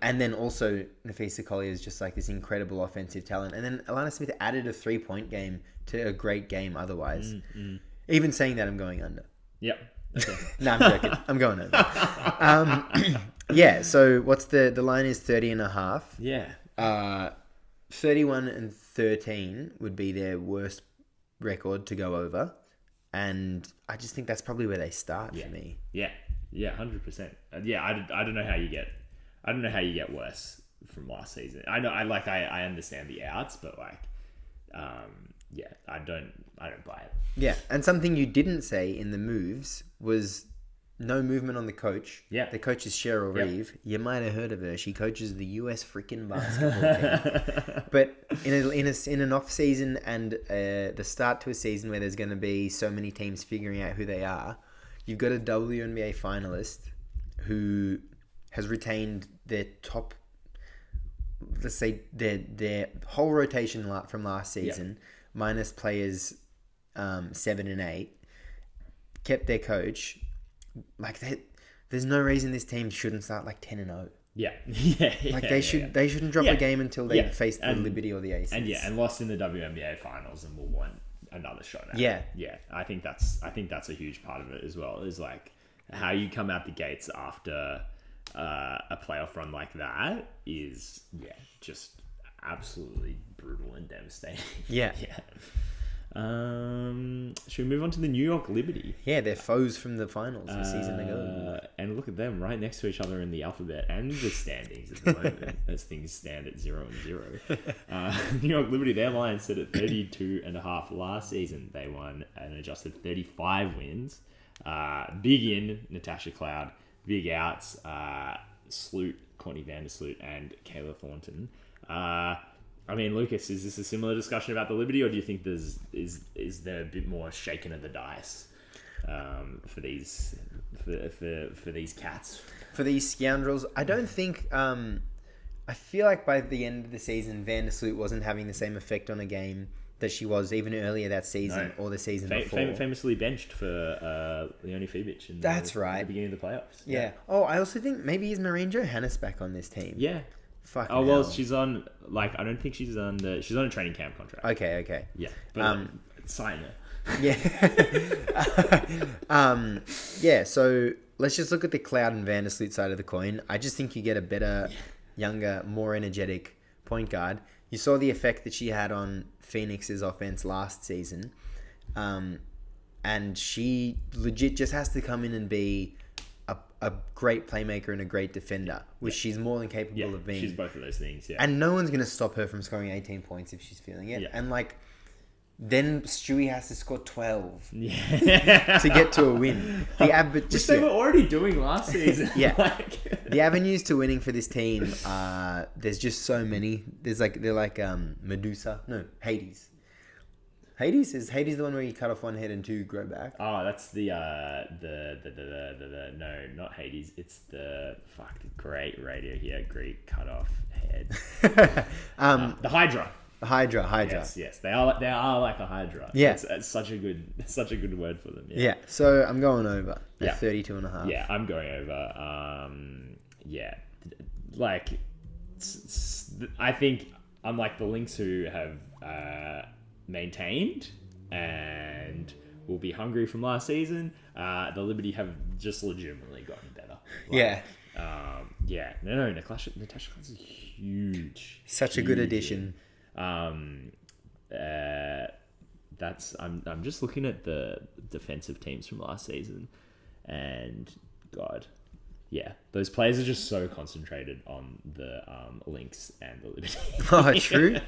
And then also Nafisa Collier is just like this incredible offensive talent. And then Alana Smith added a 3-point game to a great game otherwise. Even saying that, I'm going under. Yep. Okay. No, I'm joking. I'm going over. So what's the line is 30.5. Yeah. 31-13 would be their worst record to go over. And I just think that's probably where they start for me. Yeah. 100%. I don't know how you get worse from last season. I know, I understand the outs, but I don't buy it. Yeah, and something you didn't say in the moves was no movement on the coach. Yeah. The coach is Cheryl Reeve. You might have heard of her. She coaches the US freaking basketball team. But in an off season and the start to a season where there's going to be so many teams figuring out who they are, you've got a WNBA finalist who has retained their top, let's say their whole rotation from last season, minus players 7 and 8, kept their coach. Like, there's no reason this team shouldn't start like 10-0. Yeah. They shouldn't drop a game until they face the Liberty or the Aces. And lost in the WNBA finals and will want another shot at it. Yeah. I think that's a huge part of it as well. Is like how you come out the gates after a playoff run like that is just absolutely brutal and devastating. Yeah. Should we move on to the New York Liberty? Yeah, they're foes from the finals a season ago. And look at them right next to each other in the alphabet and the standings at the moment as things stand at 0-0. New York Liberty, their line set at 32.5 last season. They won an adjusted 35 wins. Big in Natasha Cloud, big outs Sloot, Courtney Vandersloot, and Kayla Thornton. I mean, Lucas, is this a similar discussion about the Liberty, or do you think is there a bit more shaking of the dice for these cats? For these scoundrels? I don't think... I feel like by the end of the season, Vandersloot wasn't having the same effect on a game that she was even earlier that season or the season before. Famously benched for Leonie Fibic in right. the beginning of the playoffs. Yeah. Oh, I also think maybe is Marine Johannes back on this team? Yeah. Fucking well, hell. she's on, I don't think she's on a training camp contract. Okay. Yeah. But sign her. Yeah. So let's just look at the Cloud and Vandersloot side of the coin. I just think you get a better, younger, more energetic point guard. You saw the effect that she had on Phoenix's offense last season. And she legit just has to come in and be a great playmaker and a great defender, which she's more than capable of being. She's both of those things, yeah. And no one's going to stop her from scoring 18 points if she's feeling it. Yeah. And then Stewie has to score 12 to get to a win. Which they were already doing last season. The avenues to winning for this team, there's just so many. They're like Hades. Hades? Is Hades the one where you cut off one head and two grow back? Oh, that's the no, not Hades. It's the great radio here, Greek cut off head. The Hydra. Hydra. Yes, they are like a Hydra. Yeah, it's such a good word for them. Yeah. So I'm going over. Yeah, 32.5. Yeah, I'm going over. Yeah, like I think unlike the Lynx who have maintained and will be hungry from last season, the Liberty have just legitimately gotten better. No, Natasha Cloud's is huge. Such a good addition. I'm just looking at the defensive teams from last season, and God, yeah, those players are just so concentrated on the Lynx and the Liberty. Oh, true.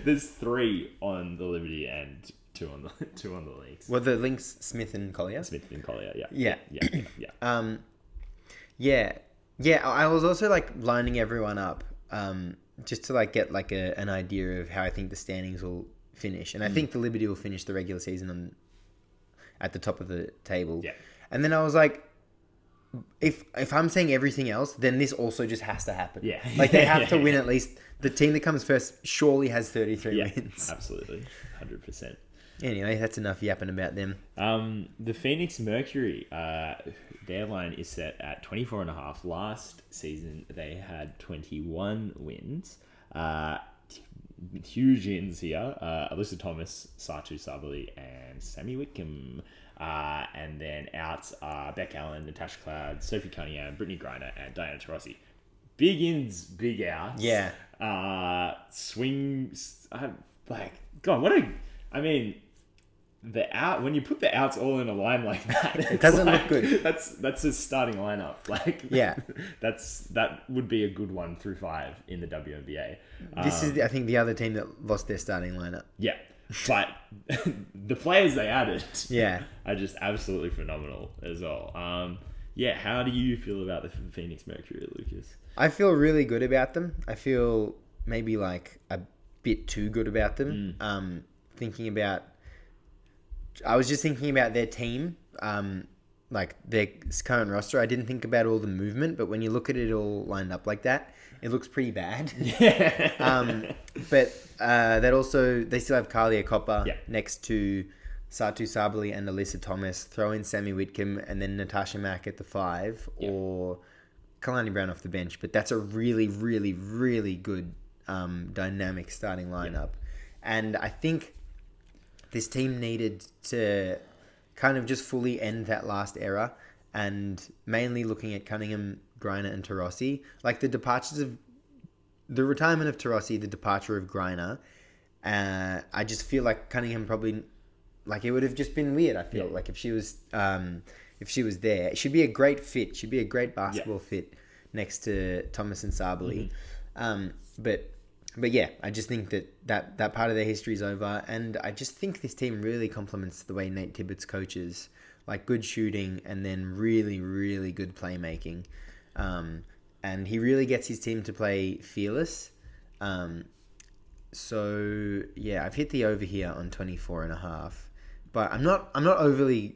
There's 3 on the Liberty and 2 on the Lynx. Well, the Lynx, Smith and Collier. Yeah. Yeah. I was also like lining everyone up, just to like get like an idea of how I think the standings will finish, and I think the Liberty will finish the regular season at the top of the table. Yeah. And then I was like, if I'm saying everything else, then this also just has to happen. Yeah. Like they have to win at least. The team that comes first surely has 33 wins. Absolutely. 100%. Anyway, that's enough yapping about them. The Phoenix Mercury, their line is set at 24.5. Last season, they had 21 wins. Huge ins here. Alyssa Thomas, Satu Sabali, and Sammy Whitcomb. And then outs are Beck Allen, Natasha Cloud, Sophie Cunningham, Brittany Griner, and Diana Taurasi. Big ins, big outs. Yeah. Swings. When you put the outs all in a line like that, it doesn't look good. That's a starting lineup. That would be a good 1 through 5 in the WNBA. This is, I think, the other team that lost their starting lineup. Yeah, but the players they added, are just absolutely phenomenal as well. How do you feel about the Phoenix Mercury, Lucas? I feel really good about them. I feel maybe like a bit too good about them. I was just thinking about their team, like their current roster. I didn't think about all the movement, but when you look at it all lined up like that, it looks pretty bad. But they still have Kalia Copper next to Satu Sabali and Alyssa Thomas. Throw in Sammy Whitcomb and then Natasha Mack at the 5 or Kalani Brown off the bench. But that's a really, really, really good dynamic starting lineup. And I think this team needed to kind of just fully end that last era, and mainly looking at Cunningham, Griner, and Taurasi. Like the retirement of Taurasi, the departure of Griner, I just feel like Cunningham probably, like it would have just been weird. I feel like if she was there, she'd be a great fit. She'd be a great basketball fit next to Thomas and Sabali. But yeah, I just think that part of their history is over. And I just think this team really complements the way Nate Tibbetts coaches. Like good shooting and then really, really good playmaking. And he really gets his team to play fearless. So, yeah, I've hit the over here on 24.5. But I'm not overly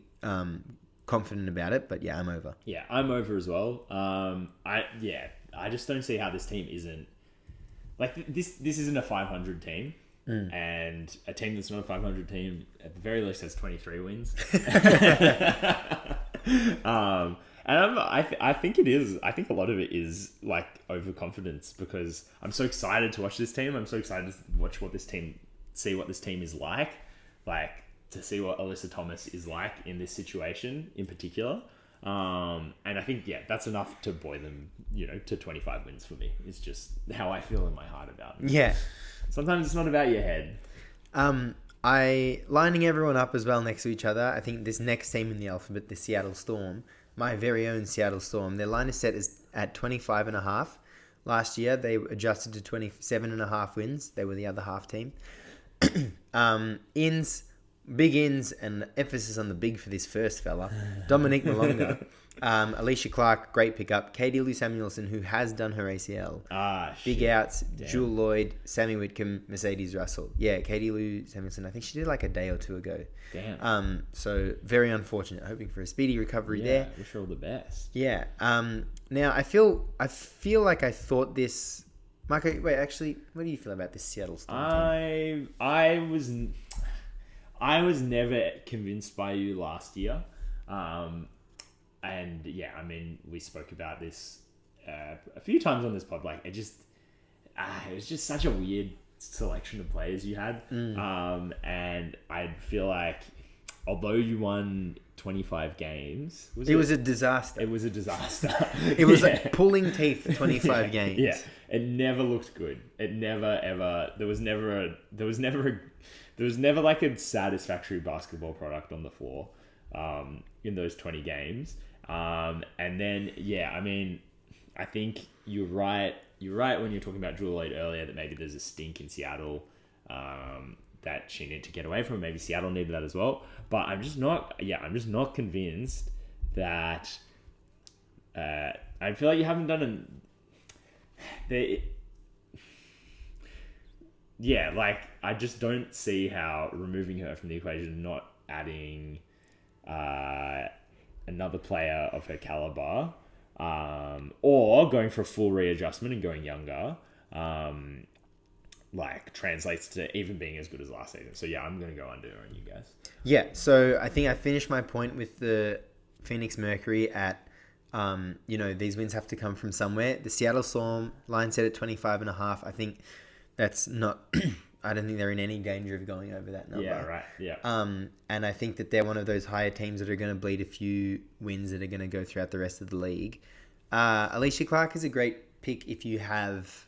confident about it. But yeah, I'm over. Yeah, I'm over as well. I just don't see how this team isn't... Like, this isn't a 500 team, and a team that's not a 500 team, at the very least, has 23 wins. And I think it is. I think a lot of it is, like, overconfidence, because I'm so excited to watch this team. I'm so excited to watch see what this team is like to see what Alyssa Thomas is like in this situation in particular. And I think, that's enough to buoy them, to 25 wins for me. It's just how I feel in my heart about it. Yeah. Sometimes it's not about your head. Lining everyone up as well next to each other. I think this next team in the alphabet, the Seattle Storm, my very own Seattle Storm, their line is set at 25.5. Last year, they adjusted to 27.5 wins. They were the other half team. Big ins, and emphasis on the big for this first fella, Dominique Malonga, Alicia Clark, great pickup. Katie Lou Samuelson, who has done her ACL. Big outs. Damn. Jewel Lloyd, Sammy Whitcomb, Mercedes Russell. Yeah, Katie Lou Samuelson. I think she did like a day or two ago. Damn. So very unfortunate. Hoping for a speedy recovery there. Wish her all the best. Yeah. Now I feel like I thought this. Marco, wait. Actually, what do you feel about this Seattle Storm team? I was never convinced by you last year. And yeah, I mean, we spoke about this a few times on this pod. Like, it was just such a weird selection of players you had. And I feel like, although you won 25 games, it was a disaster. It was a disaster. It was like pulling teeth for 25 games. Yeah, it never looked good. It never ever. There was never like a satisfactory basketball product on the floor in those 20 games. And then, yeah, I mean, I think you're right. You're right when you're talking about Jewel Lloyd earlier, that maybe there's a stink in Seattle that she needed to get away from. Maybe Seattle needed that as well. But I'm just not convinced that I feel like you haven't done I just don't see how removing her from the equation and not adding another player of her caliber, or going for a full readjustment and going younger, translates to even being as good as last season. So yeah, I'm going to go under on you guys. Yeah, so I think I finished my point with the Phoenix Mercury at, these wins have to come from somewhere. The Seattle Storm line set at 25.5. I think that's not... I don't think they're in any danger of going over that number. Yeah, right. Yeah. And I think that they're one of those higher teams that are going to bleed a few wins that are going to go throughout the rest of the league. Alicia Clark is a great pick if you have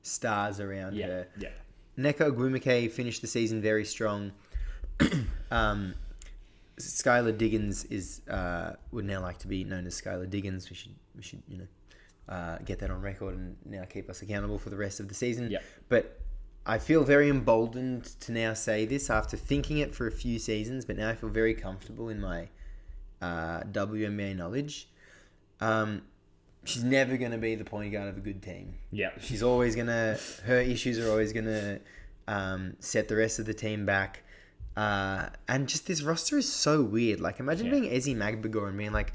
stars around her. Yeah. Nneka Ogwumike finished the season very strong. Skylar Diggins would now like to be known as Skylar Diggins. We should get that on record and now keep us accountable for the rest of the season. Yeah. But I feel very emboldened to now say this after thinking it for a few seasons, but now I feel very comfortable in my WNBA knowledge. She's never going to be the point guard of a good team. Yeah. She's always going to... Her issues are always going to set the rest of the team back. And just this roster is so weird. Like, imagine being Ezzy Magbagor and being like,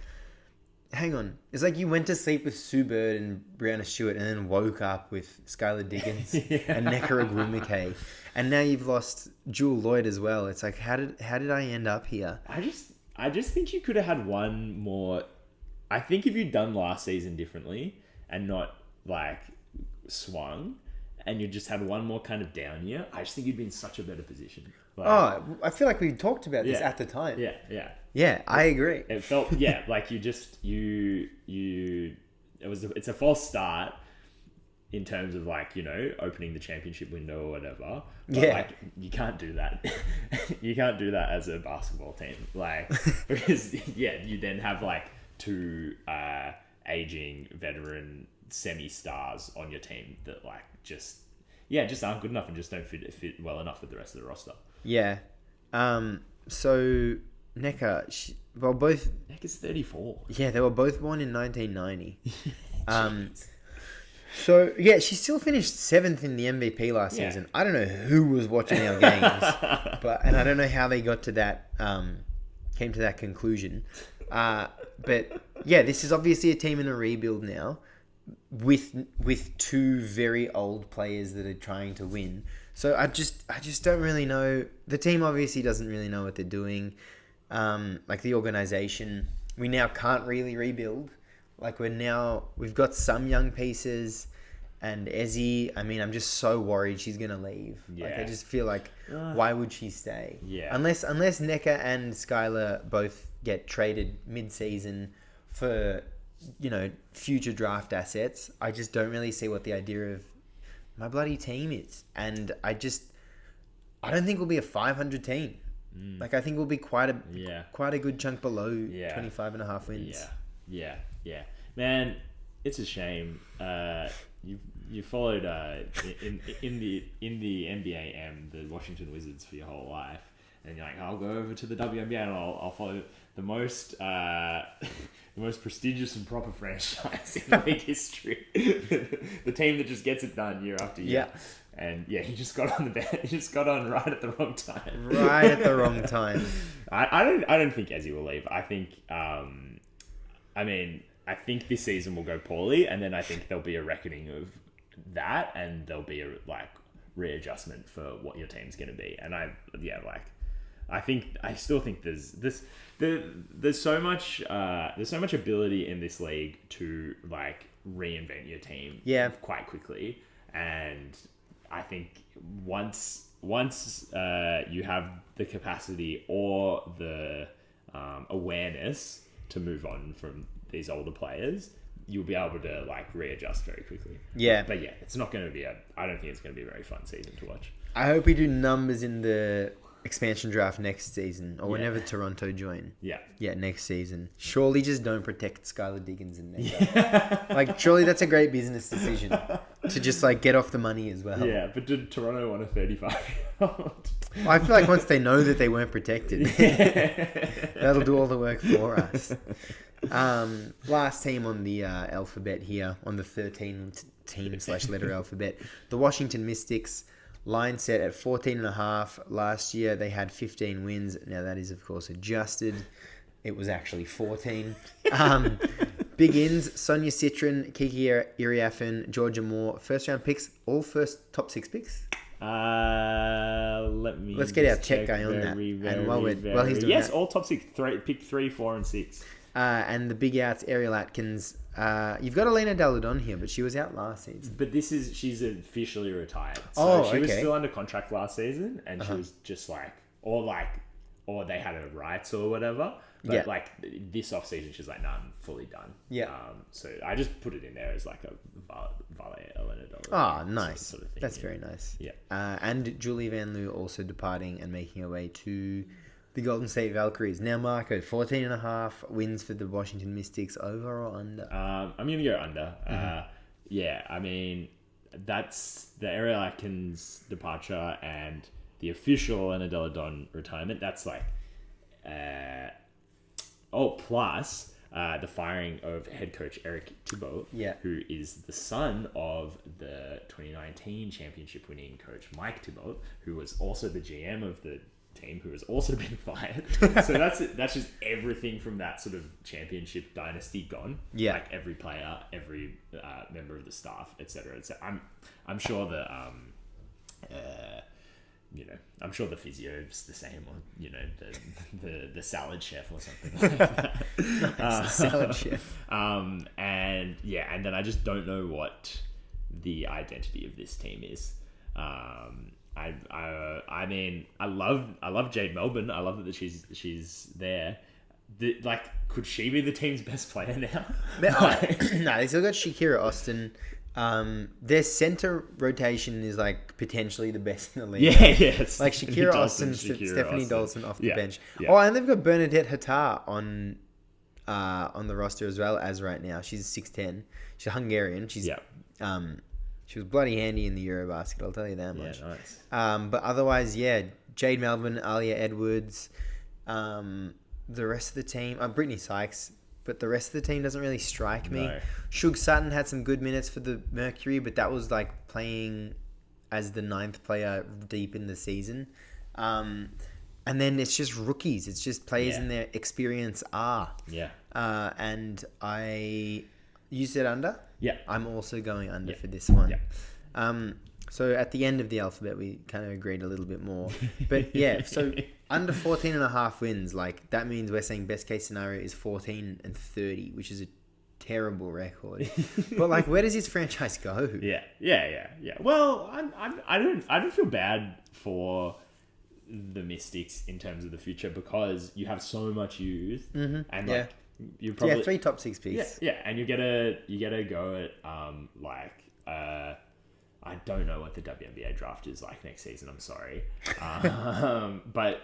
hang on. It's like you went to sleep with Sue Bird and Brianna Stewart and then woke up with Skylar Diggins and Nneka Ogwumike. And now you've lost Jewel Lloyd as well. It's like, how did I end up here? I just think you could have had one more... I think if you'd done last season differently and not, swung, and you just had one more kind of down year, I just think you'd be in such a better position. I feel like we talked about this at the time. Yeah. Yeah, I agree. It felt, like it's a false start in terms of opening the championship window or whatever. But you can't do that. You can't do that as a basketball team. Because you then have two aging veteran semi-stars on your team that just aren't good enough and just don't fit well enough with the rest of the roster. Yeah. So Nneka, both... Nneka's 34. Yeah, they were both born in 1990. So, yeah, she still finished 7th in the MVP last season. I don't know who was watching our games, and I don't know how they got to that, came to that conclusion. But, yeah, this is obviously a team in a rebuild now with two very old players that are trying to win. So I just don't really know. The team obviously doesn't really know what they're doing. The organization, we now can't really rebuild. We've got some young pieces, and Ezzy, I'm just so worried she's going to leave. Yeah. I just feel like, why would she stay? Yeah. Unless Nneka and Skylar both get traded mid-season for, future draft assets, I just don't really see what the idea of my bloody team is. And I don't think we'll be a 500 team. I think we'll be quite a good chunk below 25.5 wins. Yeah. Man, it's a shame. You followed in the NBA the Washington Wizards for your whole life, and you're like, I'll go over to the WNBA and I'll follow the most the most prestigious and proper franchise in league history, the team that just gets it done year after year. Yeah. And yeah, he just got on the bench. He just got on right at the wrong time. Right at the wrong time. I don't think Ezzy will leave. I think I think this season will go poorly, and then I think there'll be a reckoning of that, and there'll be a readjustment for what your team's going to be. And I still think there's so much ability in this league to like reinvent your team quite quickly, and I think once you have the capacity or the awareness to move on from these older players, you'll be able to like readjust very quickly. Yeah. But yeah, it's not going to be I don't think it's going to be a very fun season to watch. I hope we do numbers in the expansion draft next season, or whenever Toronto join. Yeah. Yeah, next season. Surely just don't protect Skylar Diggins in there. Like, surely that's a great business decision to just like get off the money as well. Yeah, but did Toronto want a 35-year-old? I feel like once they know that they weren't protected, that'll do all the work for us. Last team on the alphabet here, on the 13 team/letter alphabet, the Washington Mystics. Line set at 14.5. Last year they had 15 wins. Now that is of course adjusted. It was actually 14. Big ins: Sonia Citron, Kiki Iriafen, Georgia Moore. First round picks, all first top 6 picks. Let's get our tech guy on that. And while he's doing that, all top 6. Pick 3, 4, and 6. And the big outs: Ariel Atkins. You've got Elena Deladon here, but she was out last season. But she's officially retired. So she was still under contract last season, and she was just or they had her rights or whatever. But like this off season, she's like, I'm fully done. Yeah. So I just put it in there as like a Valet Elena Deladon. Oh, nice. Sort of thing. That's very nice. Yeah. And Julie Van Loo also departing and making her way to the Golden State Valkyries. Now, Marco, 14.5 wins for the Washington Mystics. Over or under? I'm going to go under. Yeah, I mean, that's the Ariel Atkins departure and the official Elena Deladon retirement. That's like... plus the firing of head coach Eric Thibault, who is the son of the 2019 championship winning coach Mike Thibault, who was also the GM of the team, who has also been fired. So that's just everything from that sort of championship dynasty gone. Yeah, like every player, every member of the staff, etc. I'm sure that I'm sure the physio's the same, or the salad chef or something like that. The salad chef. And then I just don't know what the identity of this team is. I mean, I love Jade Melbourne. I love that she's there. Could she be the team's best player now? No, they still got Shakira Austin. Their center rotation is like potentially the best in the league. Yes. Like Shakira Austin, Stephanie Dolson off the bench. Yeah. Oh, and they've got Bernadette Hattar on the roster as well as right now. She's 6'10". She's Hungarian. She was bloody handy in the Eurobasket, I'll tell you that much. Yeah, nice. But otherwise, Jade Melbourne, Alia Edwards, the rest of the team, Brittany Sykes, but the rest of the team doesn't really strike me. No. Shug Sutton had some good minutes for the Mercury, but that was like playing as the 9th player deep in the season. And then it's just rookies. It's just players in their experience are. Yeah. And you said under? Yeah. I'm also going under for this one. Yeah. So at the end of the alphabet, we kind of agreed a little bit more. But so under 14.5 wins, like that means we're saying best case scenario is 14-30, which is a terrible record. But like, where does this franchise go? Yeah. Well, I don't feel bad for the Mystics in terms of the future, because you have so much youth, and like you probably 3 top 6 picks. Yeah, and you get a go at I don't know what the WNBA draft is like next season. I'm sorry, but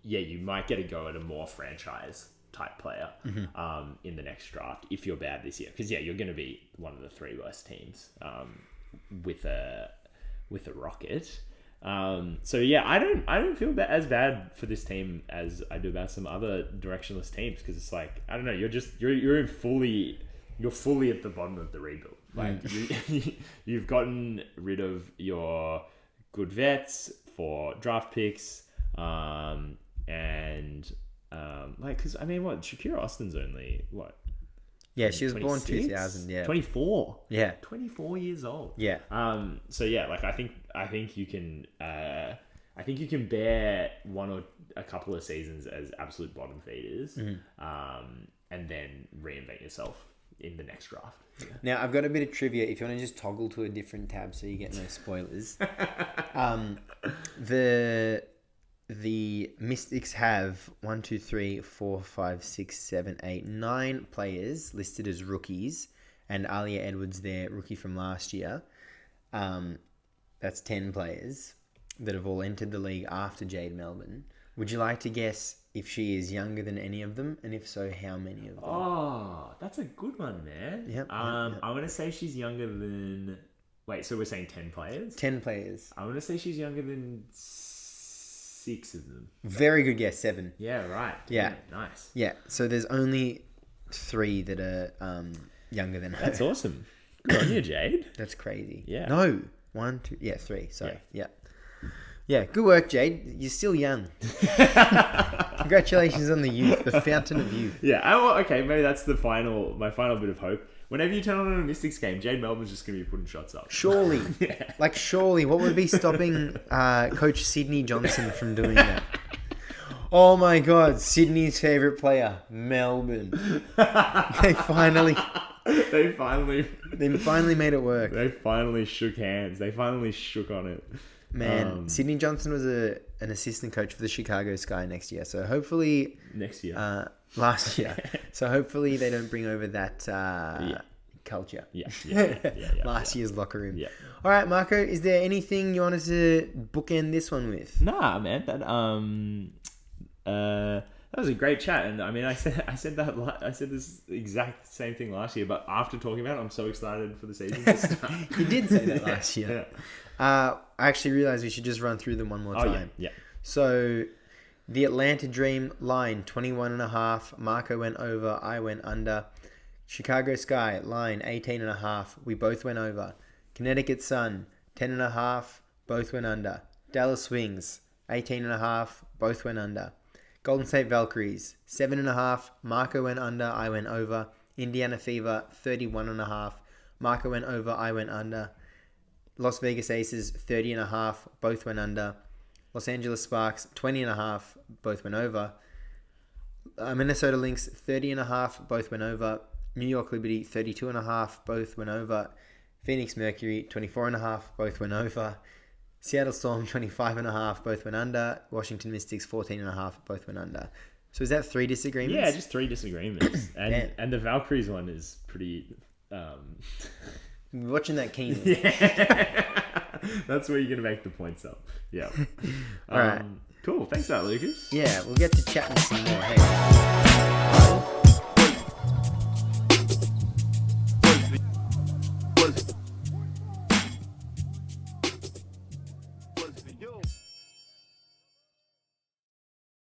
you might get a go at a more franchise type player in the next draft if you're bad this year, because you're going to be one of the 3 worst teams with a rocket. So yeah, I don't feel as bad for this team as I do about some other directionless teams, because it's like, I don't know, you're fully at the bottom of the rebuild. Like you've gotten rid of your good vets for draft picks, because I mean, what, Shakira Austin's only what? Yeah, she was born 26? 2000. Yeah, 24. Yeah, 24 years old. yeah. So yeah, like I think you can bear one or a couple of seasons as absolute bottom feeders, and then reinvent yourself in the next draft. Yeah. Now I've got a bit of trivia. If you want to just toggle to a different tab so you get no spoilers. The Mystics have 1, 2, 3, 4, 5, 6, 7, 8, 9 players listed as rookies, and Alia Edwards, their rookie from last year. That's 10 players that have all entered the league after Jade Melbourne. Would you like to guess if she is younger than any of them, and if so, how many of them? Oh, that's a good one, man. Yep. I'm gonna say she's younger than. Wait, so we're saying 10 players? 10 players. I'm gonna say she's younger than 6 of them. Very good guess. 7. Yeah, right. Yeah. Nice. Yeah. So there's only 3 that are younger than her. That's awesome. Good on you, Jade. That's crazy. Yeah. No. 1, 2. Yeah, 3. Sorry. Yeah. Yeah. Good work, Jade. You're still young. Congratulations on the youth, the fountain of youth. Yeah. Okay. Maybe that's my final bit of hope. Whenever you turn on a Mystics game, Jade Melbourne's just going to be putting shots up. Surely. Surely. What would be stopping Coach Sydney Johnson from doing that? Oh my God. Sydney's favourite player, Melbourne. They finally made it work. They finally shook hands. They finally shook on it. Man, Sydney Johnson was an assistant coach for the Chicago Sky next year. So hopefully... Next year. Last year. So hopefully they don't bring over that culture. Yeah. Last year's locker room. Yeah. All right, Marco, is there anything you wanted to bookend this one with? Nah, man. That was a great chat, and I mean, I said this exact same thing last year, but after talking about it, I'm so excited for the season to start. You did say that last year. I actually realized we should just run through them one more time. Yeah. So, the Atlanta Dream line 21.5. Marco went over. I went under. Chicago Sky line 18.5. We both went over. Connecticut Sun 10.5. Both went under. Dallas Wings 18.5. Both went under. Golden State Valkyries 7.5. Marco went under. I went over. Indiana Fever 31.5. Marco went over. I went under. Las Vegas Aces 30.5. Both went under. Los Angeles Sparks 20.5. Both went over. Minnesota Lynx 30.5. Both went over. New York Liberty 32.5. Both went over. Phoenix Mercury 24.5. Both went over. Seattle Storm 25.5. Both went under. Washington Mystics 14.5. Both went under. So is that 3 disagreements? Yeah, just 3 disagreements. And the Valkyries one is pretty... Watching that keenly. Yeah. That's where you're going to make the points up. Yeah. All right. Cool. Thanks for that, Lucas. Yeah, we'll get to chatting some more. Hey.